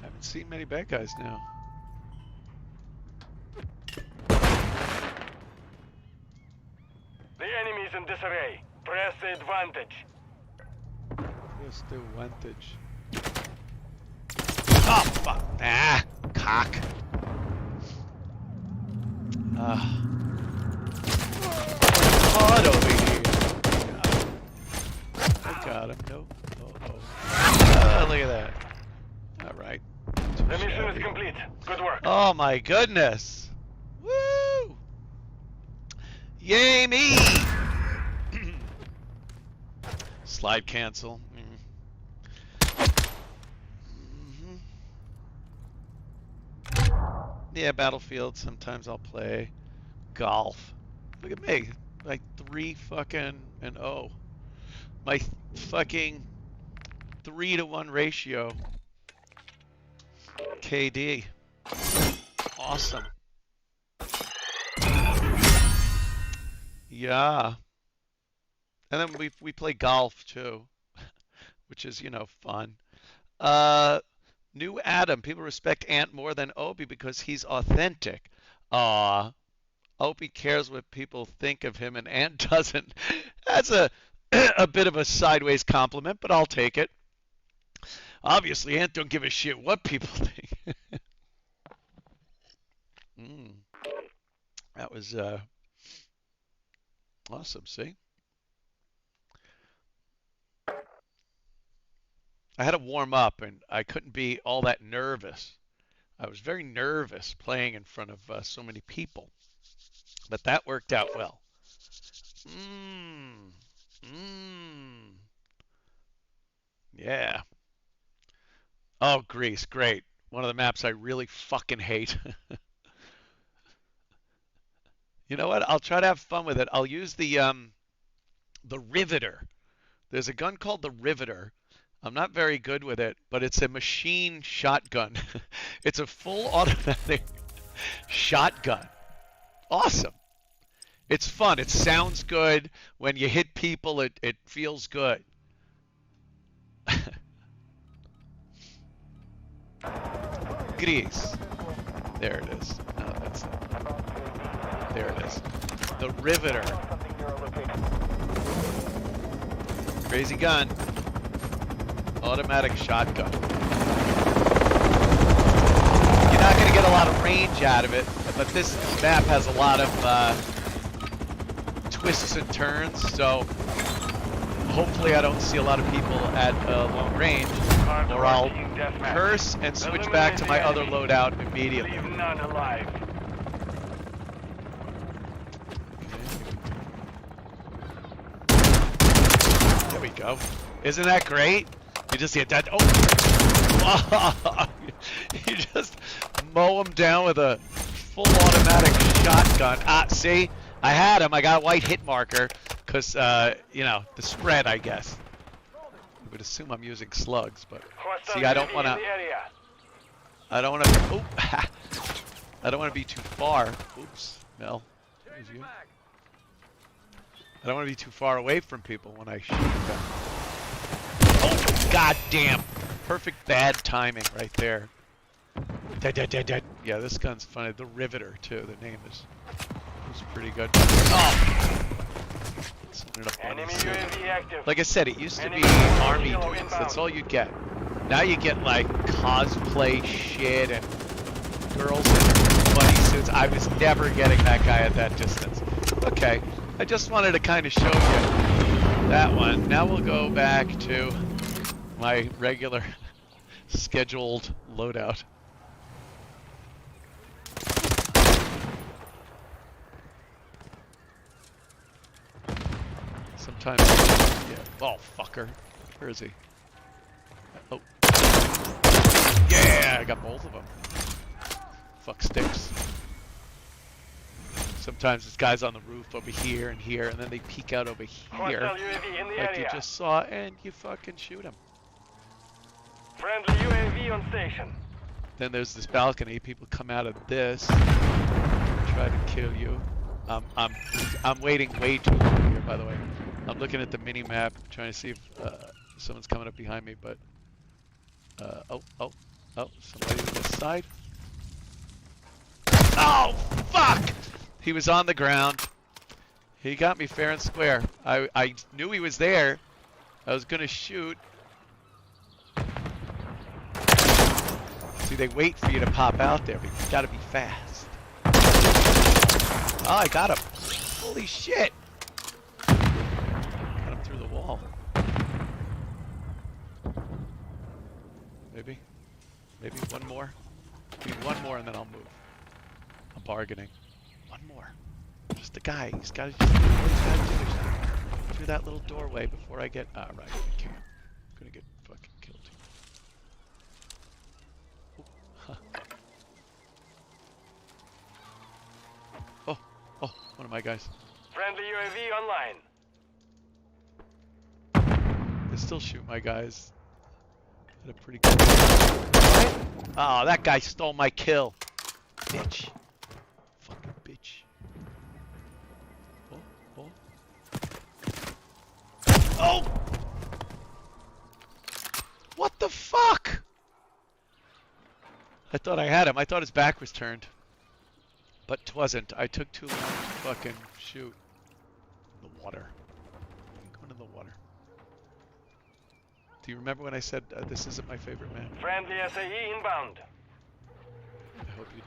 Haven't seen many bad guys now. The enemy's in disarray. Press the advantage. Where's the advantage? Oh, fuck. Ah, cock. Ah. Hard over here. I got him. Nope. Oh. Ah, look at that. Alright. The mission is complete. Good work. Oh my goodness. Woo! Yay me! Slide cancel. Yeah, Battlefield. Sometimes I'll play golf. Look at me, like 3-0. My fucking 3-to-1 ratio. KD. Awesome. Yeah. And then we play golf too, which is, fun. New Adam. People respect Ant more than Obi because he's authentic. Opie cares what people think of him and Ant doesn't. That's a bit of a sideways compliment, but I'll take it. Obviously, Ant don't give a shit what people think. That was awesome, see? I had to warm up, and I couldn't be all that nervous. I was very nervous playing in front of so many people. But that worked out well. Yeah. Oh, Greece, great. One of the maps I really fucking hate. You know what? I'll try to have fun with it. I'll use the Riveter. There's a gun called the Riveter. I'm not very good with it, but it's a machine shotgun. It's a full automatic shotgun. Awesome. It's fun. It sounds good. When you hit people, it feels good. Greece. There it is. No, that's it. There it is. The Riveter. Crazy gun. Automatic shotgun. You're not going to get a lot of range out of it, but this map has a lot of twists and turns, so hopefully I don't see a lot of people at long range, or I'll curse and switch back to my other loadout immediately. Leave none alive. we go. Isn't that great? You just get that. Oh! You just mow him down with a full automatic shotgun. Ah, see? I had him. I got a white hit marker because, you know, the spread, I guess. You would assume I'm using slugs, but see, I don't want to. I don't want to. Oh, I don't want to be too far. Oops, Mel. There's you. I don't want to be too far away from people when I shoot them. Oh, goddamn! Perfect bad timing right there. Dead. Yeah, this gun's funny. The Riveter too. The name is pretty good. Oh! Enemy UAV active. Like I said, it used to be army dudes. That's all you get. Now you get like cosplay shit and girls in bunny suits. I was never getting that guy at that distance. Okay, I just wanted to kind of show you that one. Now we'll go back to my regular scheduled loadout. Sometimes, yeah. Oh, fucker. Where is he? Oh. Yeah, I got both of them. Fuck sticks. Sometimes this guy's on the roof over here, and then they peek out over here, like you just saw, and you fucking shoot him. Friendly UAV on station. Then there's this balcony. People come out of this, try to kill you. I'm waiting way too long here, by the way. I'm looking at the mini map, trying to see if someone's coming up behind me, but oh, somebody on this side. Oh, fuck! He was on the ground. He got me fair and square. I knew he was there. I was gonna shoot. See, they wait for you to pop out there, but you gotta be fast. Oh, I got him. Holy shit! Got him through the wall. Maybe one more. Maybe one more and then I'll move. I'm bargaining. One more. Just a guy. He's got to just do what he's got to do through that little doorway before I get. Ah, right. I can't. I'm gonna get fucking killed. Huh. Oh, one of my guys. Friendly UAV online. They still shoot my guys at a pretty good. Oh, that guy stole my kill. Bitch. Fucking bitch. Oh! What the fuck? I thought I had him. I thought his back was turned. But 'twasn't. I took too long to fucking shoot. The water. Go into the water. Do you remember when I said this isn't my favorite map? Friendly SAE inbound. I hope you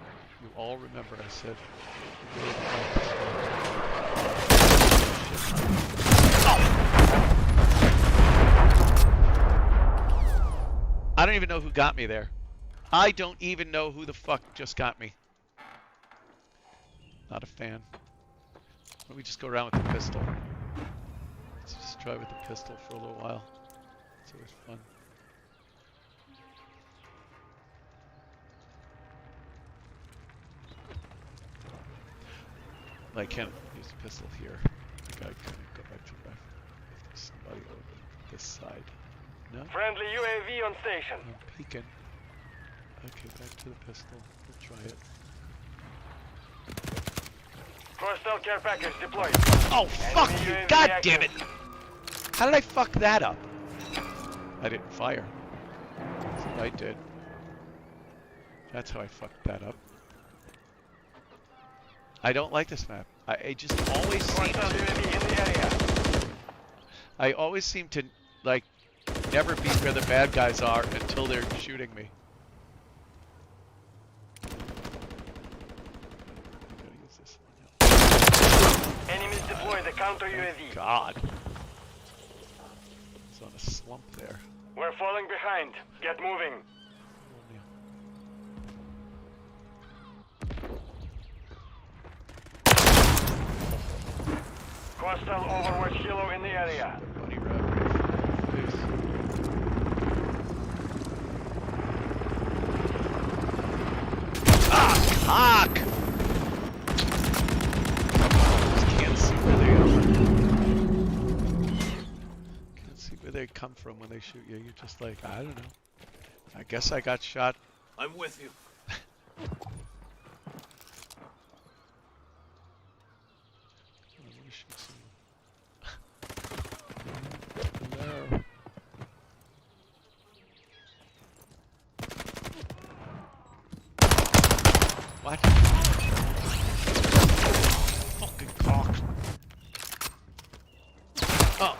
all remember I said. I don't even know who got me there. I don't even know who the fuck just got me. Not a fan. Why don't we just go around with the pistol? Let's just try with the pistol for a little while. It's always fun. I can't use the pistol here. I think I can go back to the left. If there's somebody over this side. No? Friendly UAV on station. I'm peeking. Okay, back to the pistol. We'll try it. Hostile care package deployed. Oh, fuck Enemy you! UAV God active. damn it! How did I fuck that up? I didn't fire. I did. That's how I fucked that up. I don't like this map. I just always seem Hostile to... UAV in the area. I always seem to, like, never be where the bad guys are until they're shooting me. I'm gonna use this one now. Enemies deploy the counter UAV. God. It's on a slump there. We're falling behind. Get moving. Hostile Overwatch Hilo in the area. Bunny rabbit. Fuck! Just can't see where they can't see where they come from when they shoot you. You're just like, I don't know. I guess I got shot. I'm with you. I'm gonna shoot someone. Hello. What? Fucking cock. Oh.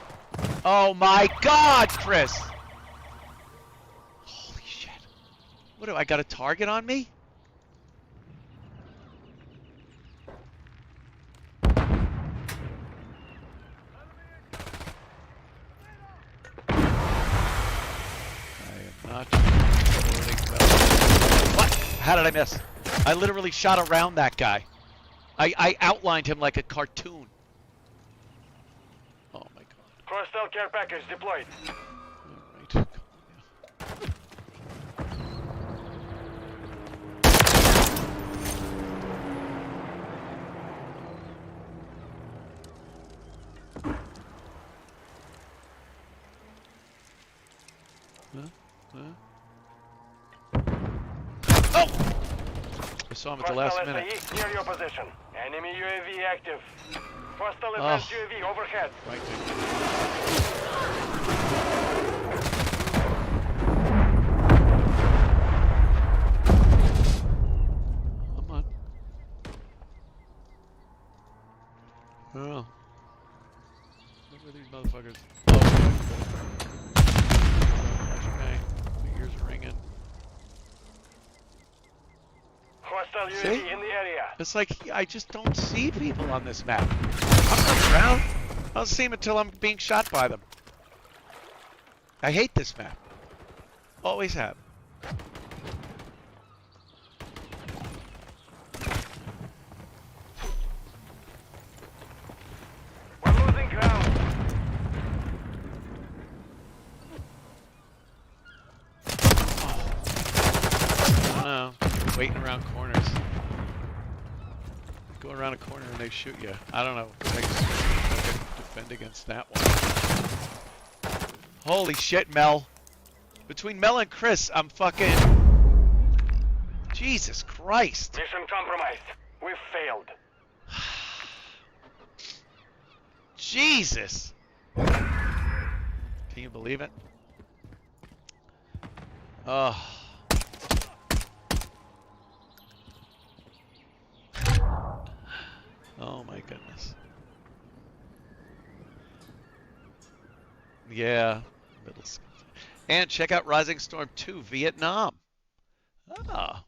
Oh my God, Chris! Holy shit. What do I got a target on me? Not supporting well. What? How did I miss? I literally shot around that guy. I outlined him like a cartoon. Oh my God. Hostile care package deployed. Alright, come on now. Oh! I saw him at the last Hostile minute. SAE near your position. Enemy UAV active. Hostile advanced UAV overhead. Right there. Come on. Oh. Look at these motherfuckers. Oh, okay. My ears are ringing. Hostile UAV See? in the area. It's like I just don't see people on this map. I'm not around. I don't see them until I'm being shot by them. I hate this map. Always have. We're losing ground. I don't know. Waiting around corners. Go around a corner and they shoot you. I don't know. I can defend against that one. Holy shit, Mel. Between Mel and Chris, I'm fucking... Jesus Christ. Mission compromised. We've failed. Jesus. Can you believe it? Oh. Oh my goodness. Yeah. Middle school. And check out Rising Storm 2 Vietnam. Ah.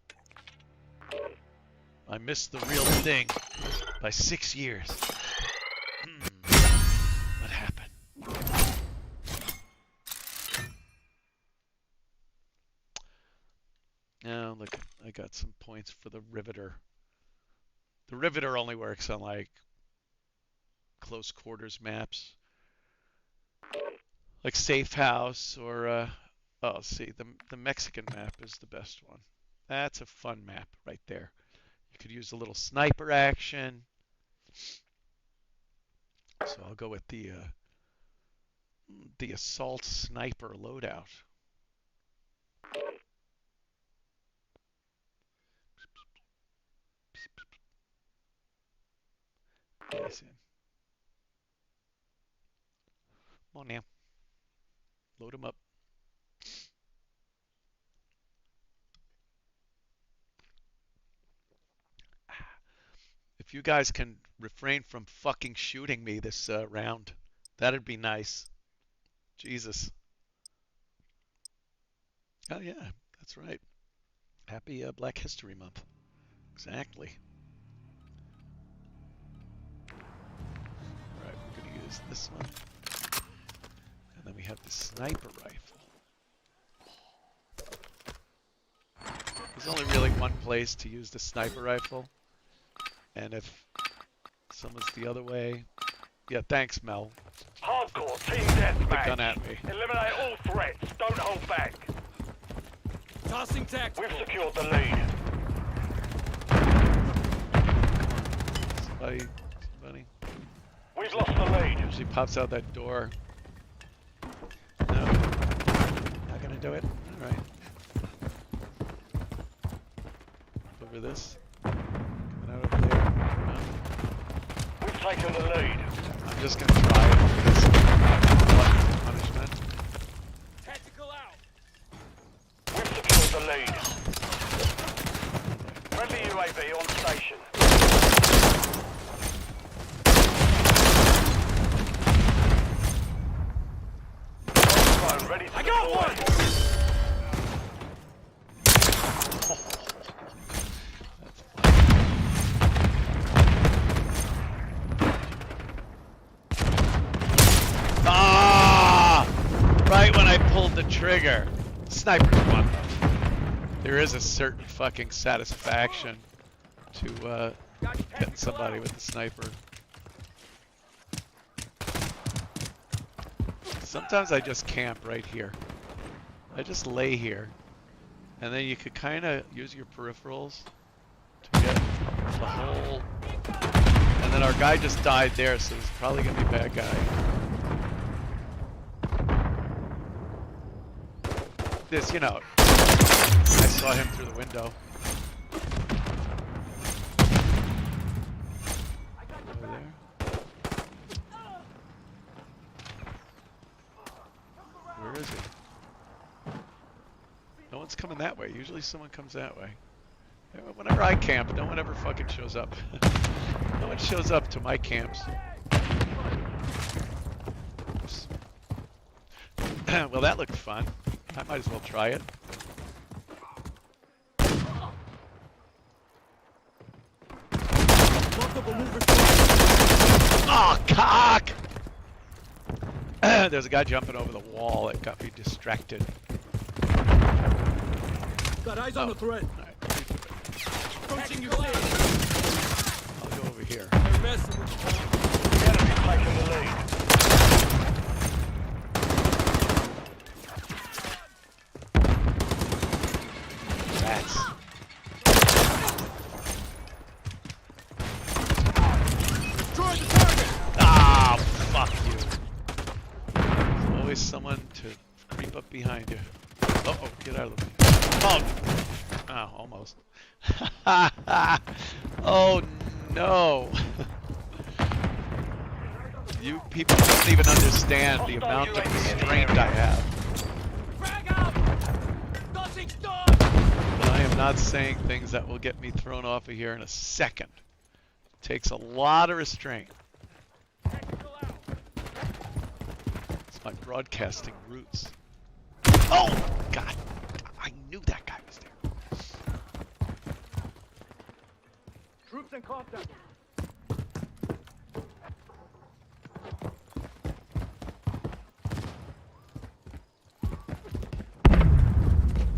I missed the real thing by 6 years. What happened? Oh, look, I got some points for the Riveter. The Riveter only works on, like, close quarters maps. Like Safe House or, oh, see, the Mexican map is the best one. That's a fun map right there. You could use a little sniper action. So I'll go with the assault sniper loadout. Yes, in. Come on now. Load them up. If you guys can refrain from fucking shooting me this round, that'd be nice. Jesus. Oh yeah, that's right. Happy Black History Month. Exactly. Alright, we're going to use this one. And then we have the sniper rifle. There's only really one place to use the sniper rifle. And if someone's the other way... Yeah, thanks, Mel. Hardcore team The gun deathmatch. at me. Eliminate all threats. Don't hold back. Tossing tactical. We've secured the lead. Somebody? We've lost the lead. Usually pops out that door. No. Not gonna do it. Alright. Over this. Coming out over there. No. We've taken the lead. I'm just gonna try it because what punishment. Tactical out. We've secured the lead. Friendly UAV on station. Drone ready to I got deploy. one! That's funny. Ah! Right when I pulled the trigger. Sniper's fun though. There is a certain fucking satisfaction to hitting somebody with the sniper. Sometimes I just camp right here. I just lay here. And then you could kind of use your peripherals to get the whole... And then our guy just died there, so he's probably going to be a bad guy. This, you know, I saw him through the window. Over there. Where is he? No one's coming that way. Usually someone comes that way. Whenever I camp, no one ever fucking shows up. No one shows up to my camps. Oops. Well, that looked fun. I might as well try it. Oh, cock! There's a guy jumping over the wall that got me distracted. Got eyes on the threat. Alright, Approaching you. I'll go over here. They're messing with you. The enemy's taken the lead. Rats. Destroy the target. Ah, fuck you. There's always someone to creep up behind you. Uh-oh, get out of the way. Oh! Oh, almost. Oh, no. You people don't even understand the amount of restraint I have. Frag out. Nothing's done. But I am not saying things that will get me thrown off of here in a second. It takes a lot of restraint. Tactical out. It's my broadcasting roots. Oh, God. I knew that guy was there. Troops in contact.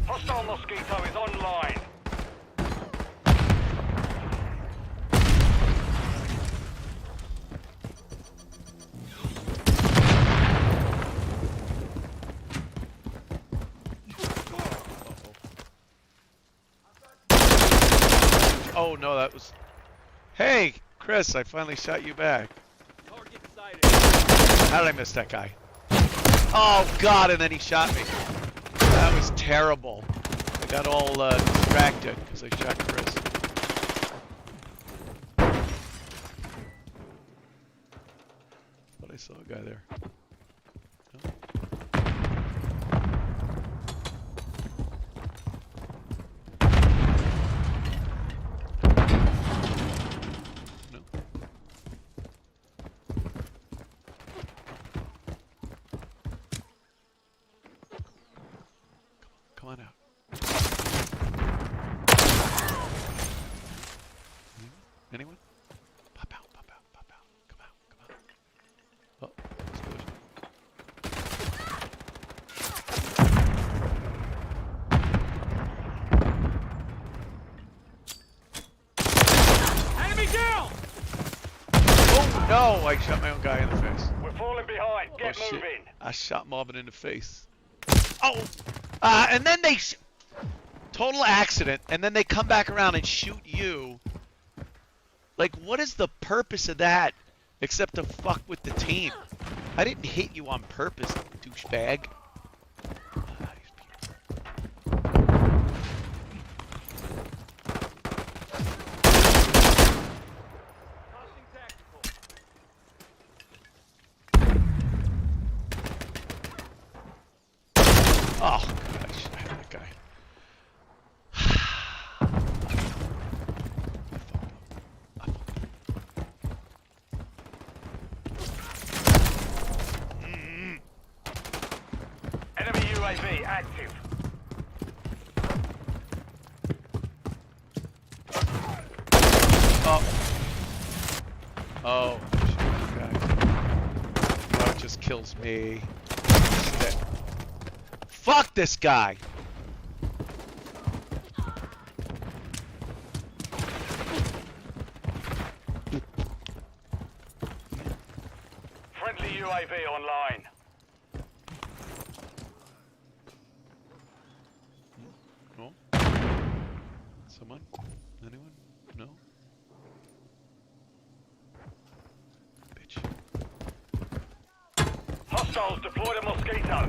Hostile Mosquito is online. Oh, no, that was... Hey, Chris, I finally shot you back. Target sighted. How did I miss that guy? Oh, God, and then he shot me. That was terrible. I got all distracted because I shot Chris. But I saw a guy there. No? No. Come on out. Anyone? Pop out, pop out, pop out. Come out, come out. Oh, explosion. Enemy down. Oh no! I shot my own guy in the face. We're falling behind. Get Oh shit! moving. I shot Marvin in the face. Oh! And then they... total accident, and then they come back around and shoot you Like, what is the purpose of that except to fuck with the team? I didn't hit you on purpose, douchebag. Tossing tactical. Oh, gosh, I had that guy. Enemy UAV active. Oh. Oh, shit, guys. Oh, it just kills me. Shit. Fuck this guy! Friendly UAV online. No? Someone? Anyone? No? Bitch. Hostiles deploy the Mosquito.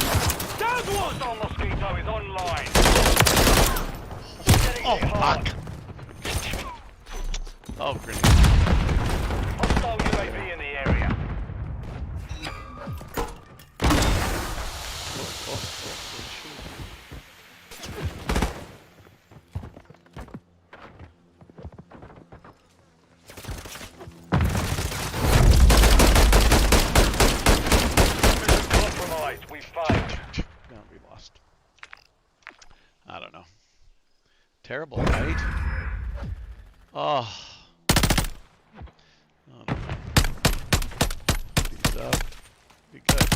Hostile Mosquito is online. Getting Oh, hit hard. fuck! Oh, grenade. Hostile UAV in the area. Mission compromised. We failed. No, we lost. I don't know. Terrible, right? Oh. Oh, no. These up. Be good.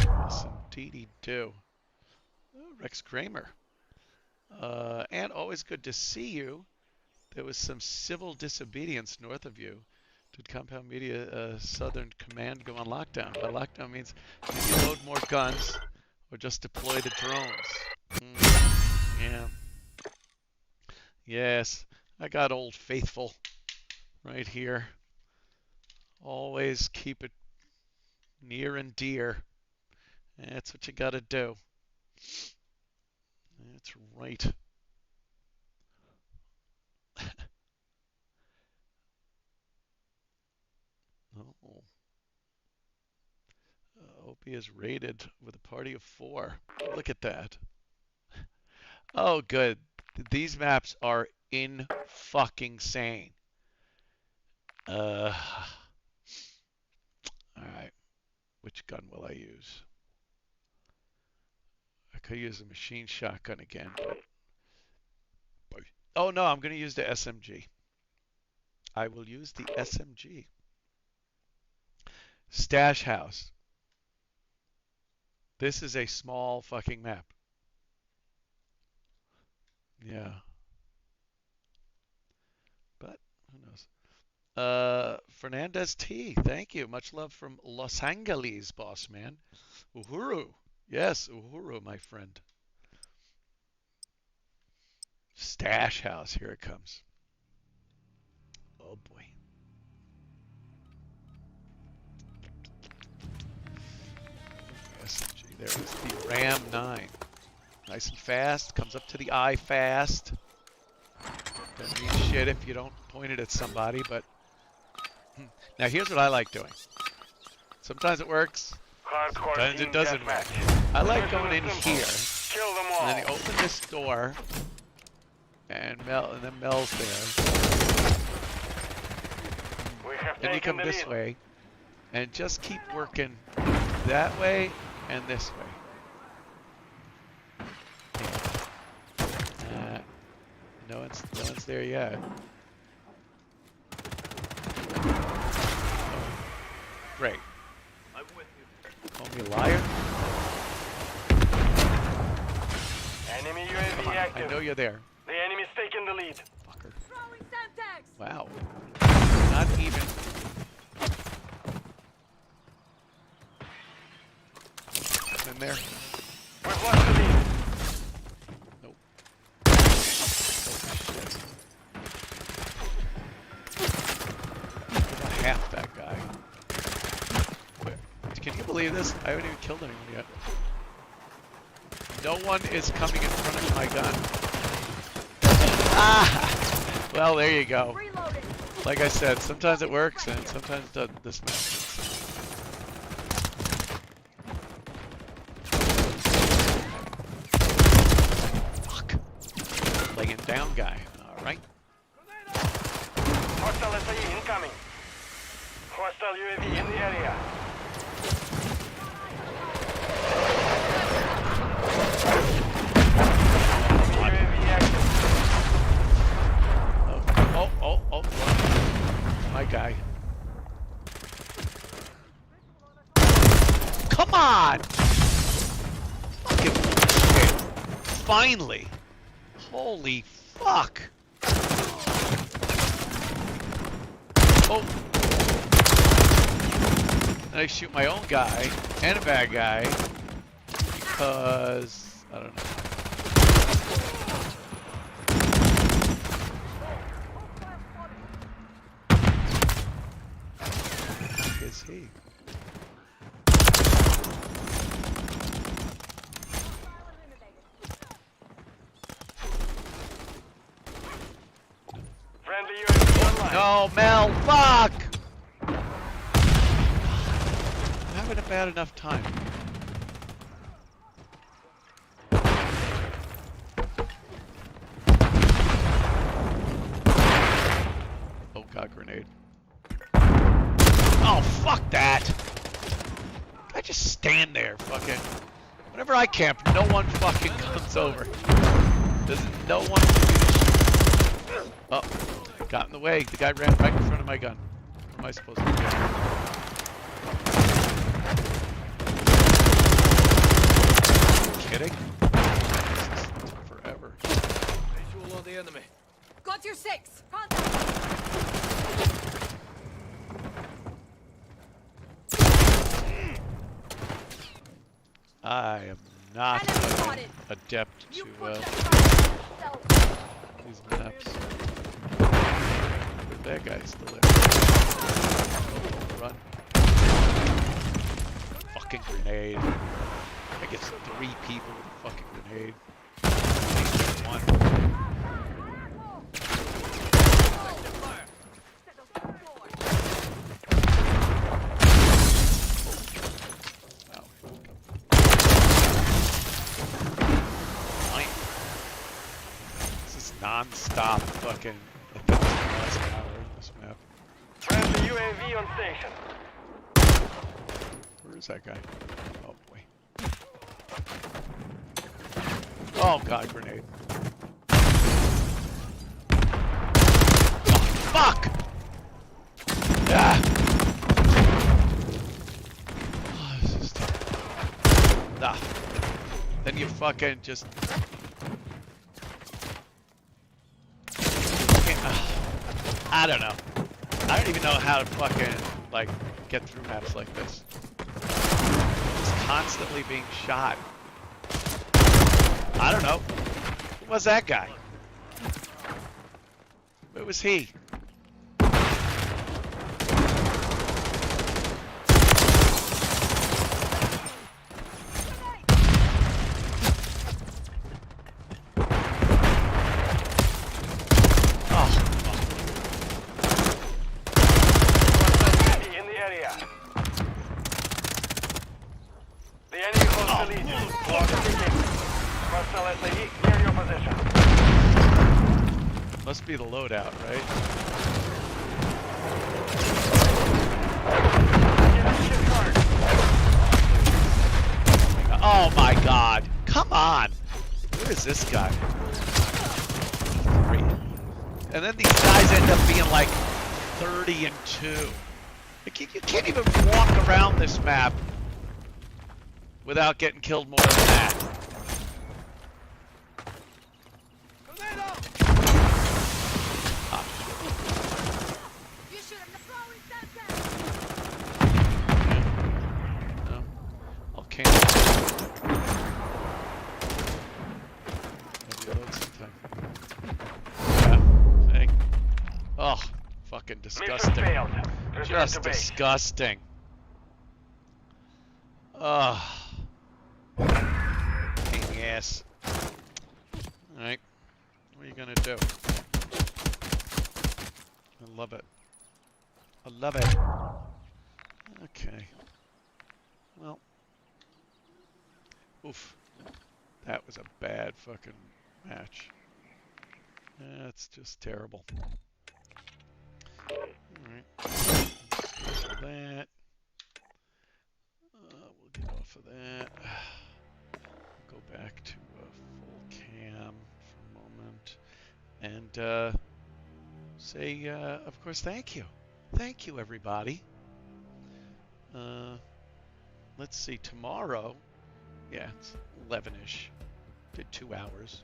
Yes, indeed do. Oh, Rex Kramer. And always good to see you. There was some civil disobedience north of you. Did Compound Media Southern Command go on lockdown? By lockdown means did you load more guns or just deploy the drones? Yeah. Yes, I got Old Faithful right here. Always keep it near and dear. That's what you gotta do. That's right. Oh. Opie is rated with a party of 4. Look at that. Oh, good. These maps are in fucking sane. All right. Which gun will I use? I could use a machine shotgun again, but oh no, I'm going to use the SMG. I will use the SMG. Stash House. This is a small fucking map. Yeah. But who knows? Fernandez T, thank you. Much love from Los Angeles, boss man. Uhuru. Yes, Uhuru, my friend. Stash House, here it comes. Oh boy. SMG, there is the Ram 9. Nice and fast, comes up to the eye fast. Doesn't mean shit if you don't point it at somebody, but... Now here's what I like doing. Sometimes it works, Hardcore sometimes team it doesn't work. deathmatch. I like Mission going in is simple. here, Kill them all. and then you open this door, and then Mel's there. We have And you taken come the this lead. way, and just keep working that way and this way. No one's there yet. Great. I'm with you. Call me a liar? Enemy Come UAV on, I active. know you're there. The enemy's taking the lead. Fucker. Throwing Semtex! Wow. Not even. in there? We've lost the lead. Nope. Oh, shit. About half that guy. Wait, can you believe this? I haven't even killed anyone yet. No one is coming in front of my gun. Ah! Well, there you go. Reloading. Like I said, sometimes it works and sometimes it doesn't. This match. Fuck. Laying down guy. Alright. Hostile SAE incoming. Hostile UAV in the area. UAV active. Oh. My guy. Come on! Fucking bullshit. Finally. Holy fuck. Oh. And I shoot my own guy and a bad guy because I don't know. Who is he? Friendly UAV online. No, Mel, fuck! I'm having a bad enough time. Oh god, grenade. Oh, fuck that! I just stand there, fucking. Whenever I camp, no one fucking comes over. There's no one to do this. Oh, got in the way. The guy ran right in front of my gun. What am I supposed to do? Kidding? This took forever. Visual on the enemy. Got your 6. Contact. I am not Enemy spotted. adept You to put that these maps. Where'd that guy still there? Run. Fucking grenade. I guess 3 people with a fucking grenade. One. Non-stop fucking 1,000 miles an hour in this map. Friendly UAV on station. Where is that guy? Oh boy. Oh god, grenade. Oh, fuck! Ah! Oh, this is tough. Ah. Then you fucking just... I don't know. I don't even know how to fucking, like, get through maps like this. Just constantly being shot. I don't know. Who was that guy? Where was he? Must be the loadout, right? Oh my god. Come on. Who is this guy? 3. And then these guys end up being like 30 and 2. Like, you can't even walk around this map without getting killed more than that. No. I'll cancel. Mission disgusting. failed. Return Just to base. disgusting. Ugh. Pain in the ass. Alright. What are you gonna do? I love it. I love it. Okay. Well. Oof. That was a bad fucking match. That's just terrible. Alright. So that. We'll get off of that. Go back to full cam for a moment. And say, of course, thank you. Thank you, everybody. Let's see, tomorrow, yeah, it's 11-ish. Did 2 hours.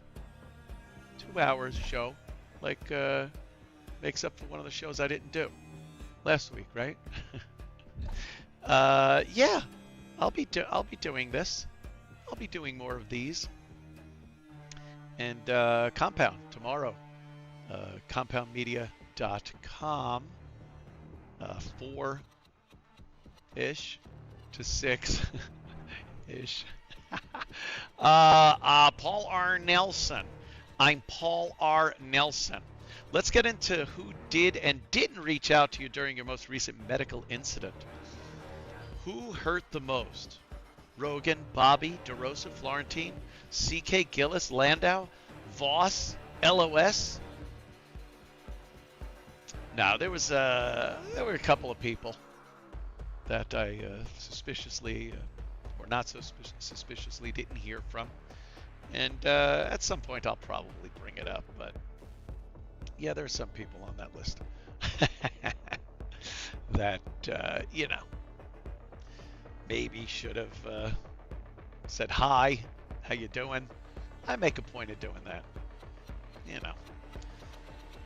2 hours show. Like, makes up for one of the shows I didn't do last week, right? Yeah, I'll be doing this. I'll be doing more of these. And Compound tomorrow. Compoundmedia.com. 4-ish to 6-ish. Paul R. Nelson. I'm Paul R. Nelson. Let's get into who did and didn't reach out to you during your most recent medical incident. Who hurt the most? Rogan, Bobby, DeRosa, Florentine, CK, Gillis, Landau, Voss, LOS? No, there were a couple of people that I suspiciously, or not so suspiciously, didn't hear from. And at some point I'll probably bring it up, but yeah, there are some people on that list that, maybe should have said hi, how you doing? I make a point of doing that.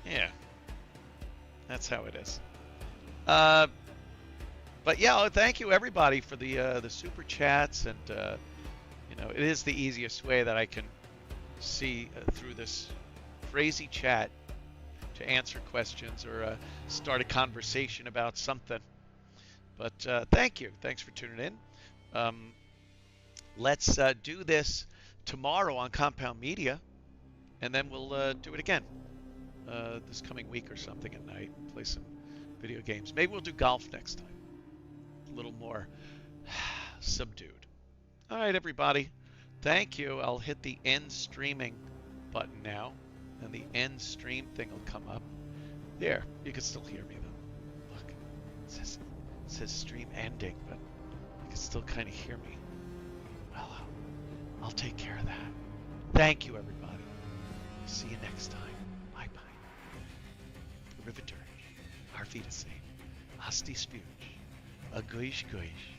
Yeah, that's how it is. But yeah, thank you everybody for the super chats, and it is the easiest way that I can see through this crazy chat to answer questions or start a conversation about something. But thank you. Thanks for tuning in. Let's do this tomorrow on Compound Media, and then we'll do it again this coming week or something at night. Play some video games. Maybe we'll do golf next time. A little more subdued. All right, everybody. Thank you. I'll hit the end streaming button now, and the end stream thing will come up. There. You can still hear me, though. Look. It says stream ending, but you can still kind of hear me. Well, I'll take care of that. Thank you, everybody. See you next time. Bye-bye. Riveturge. Auf Wiedersehen. Asti Spuge. A goish goish.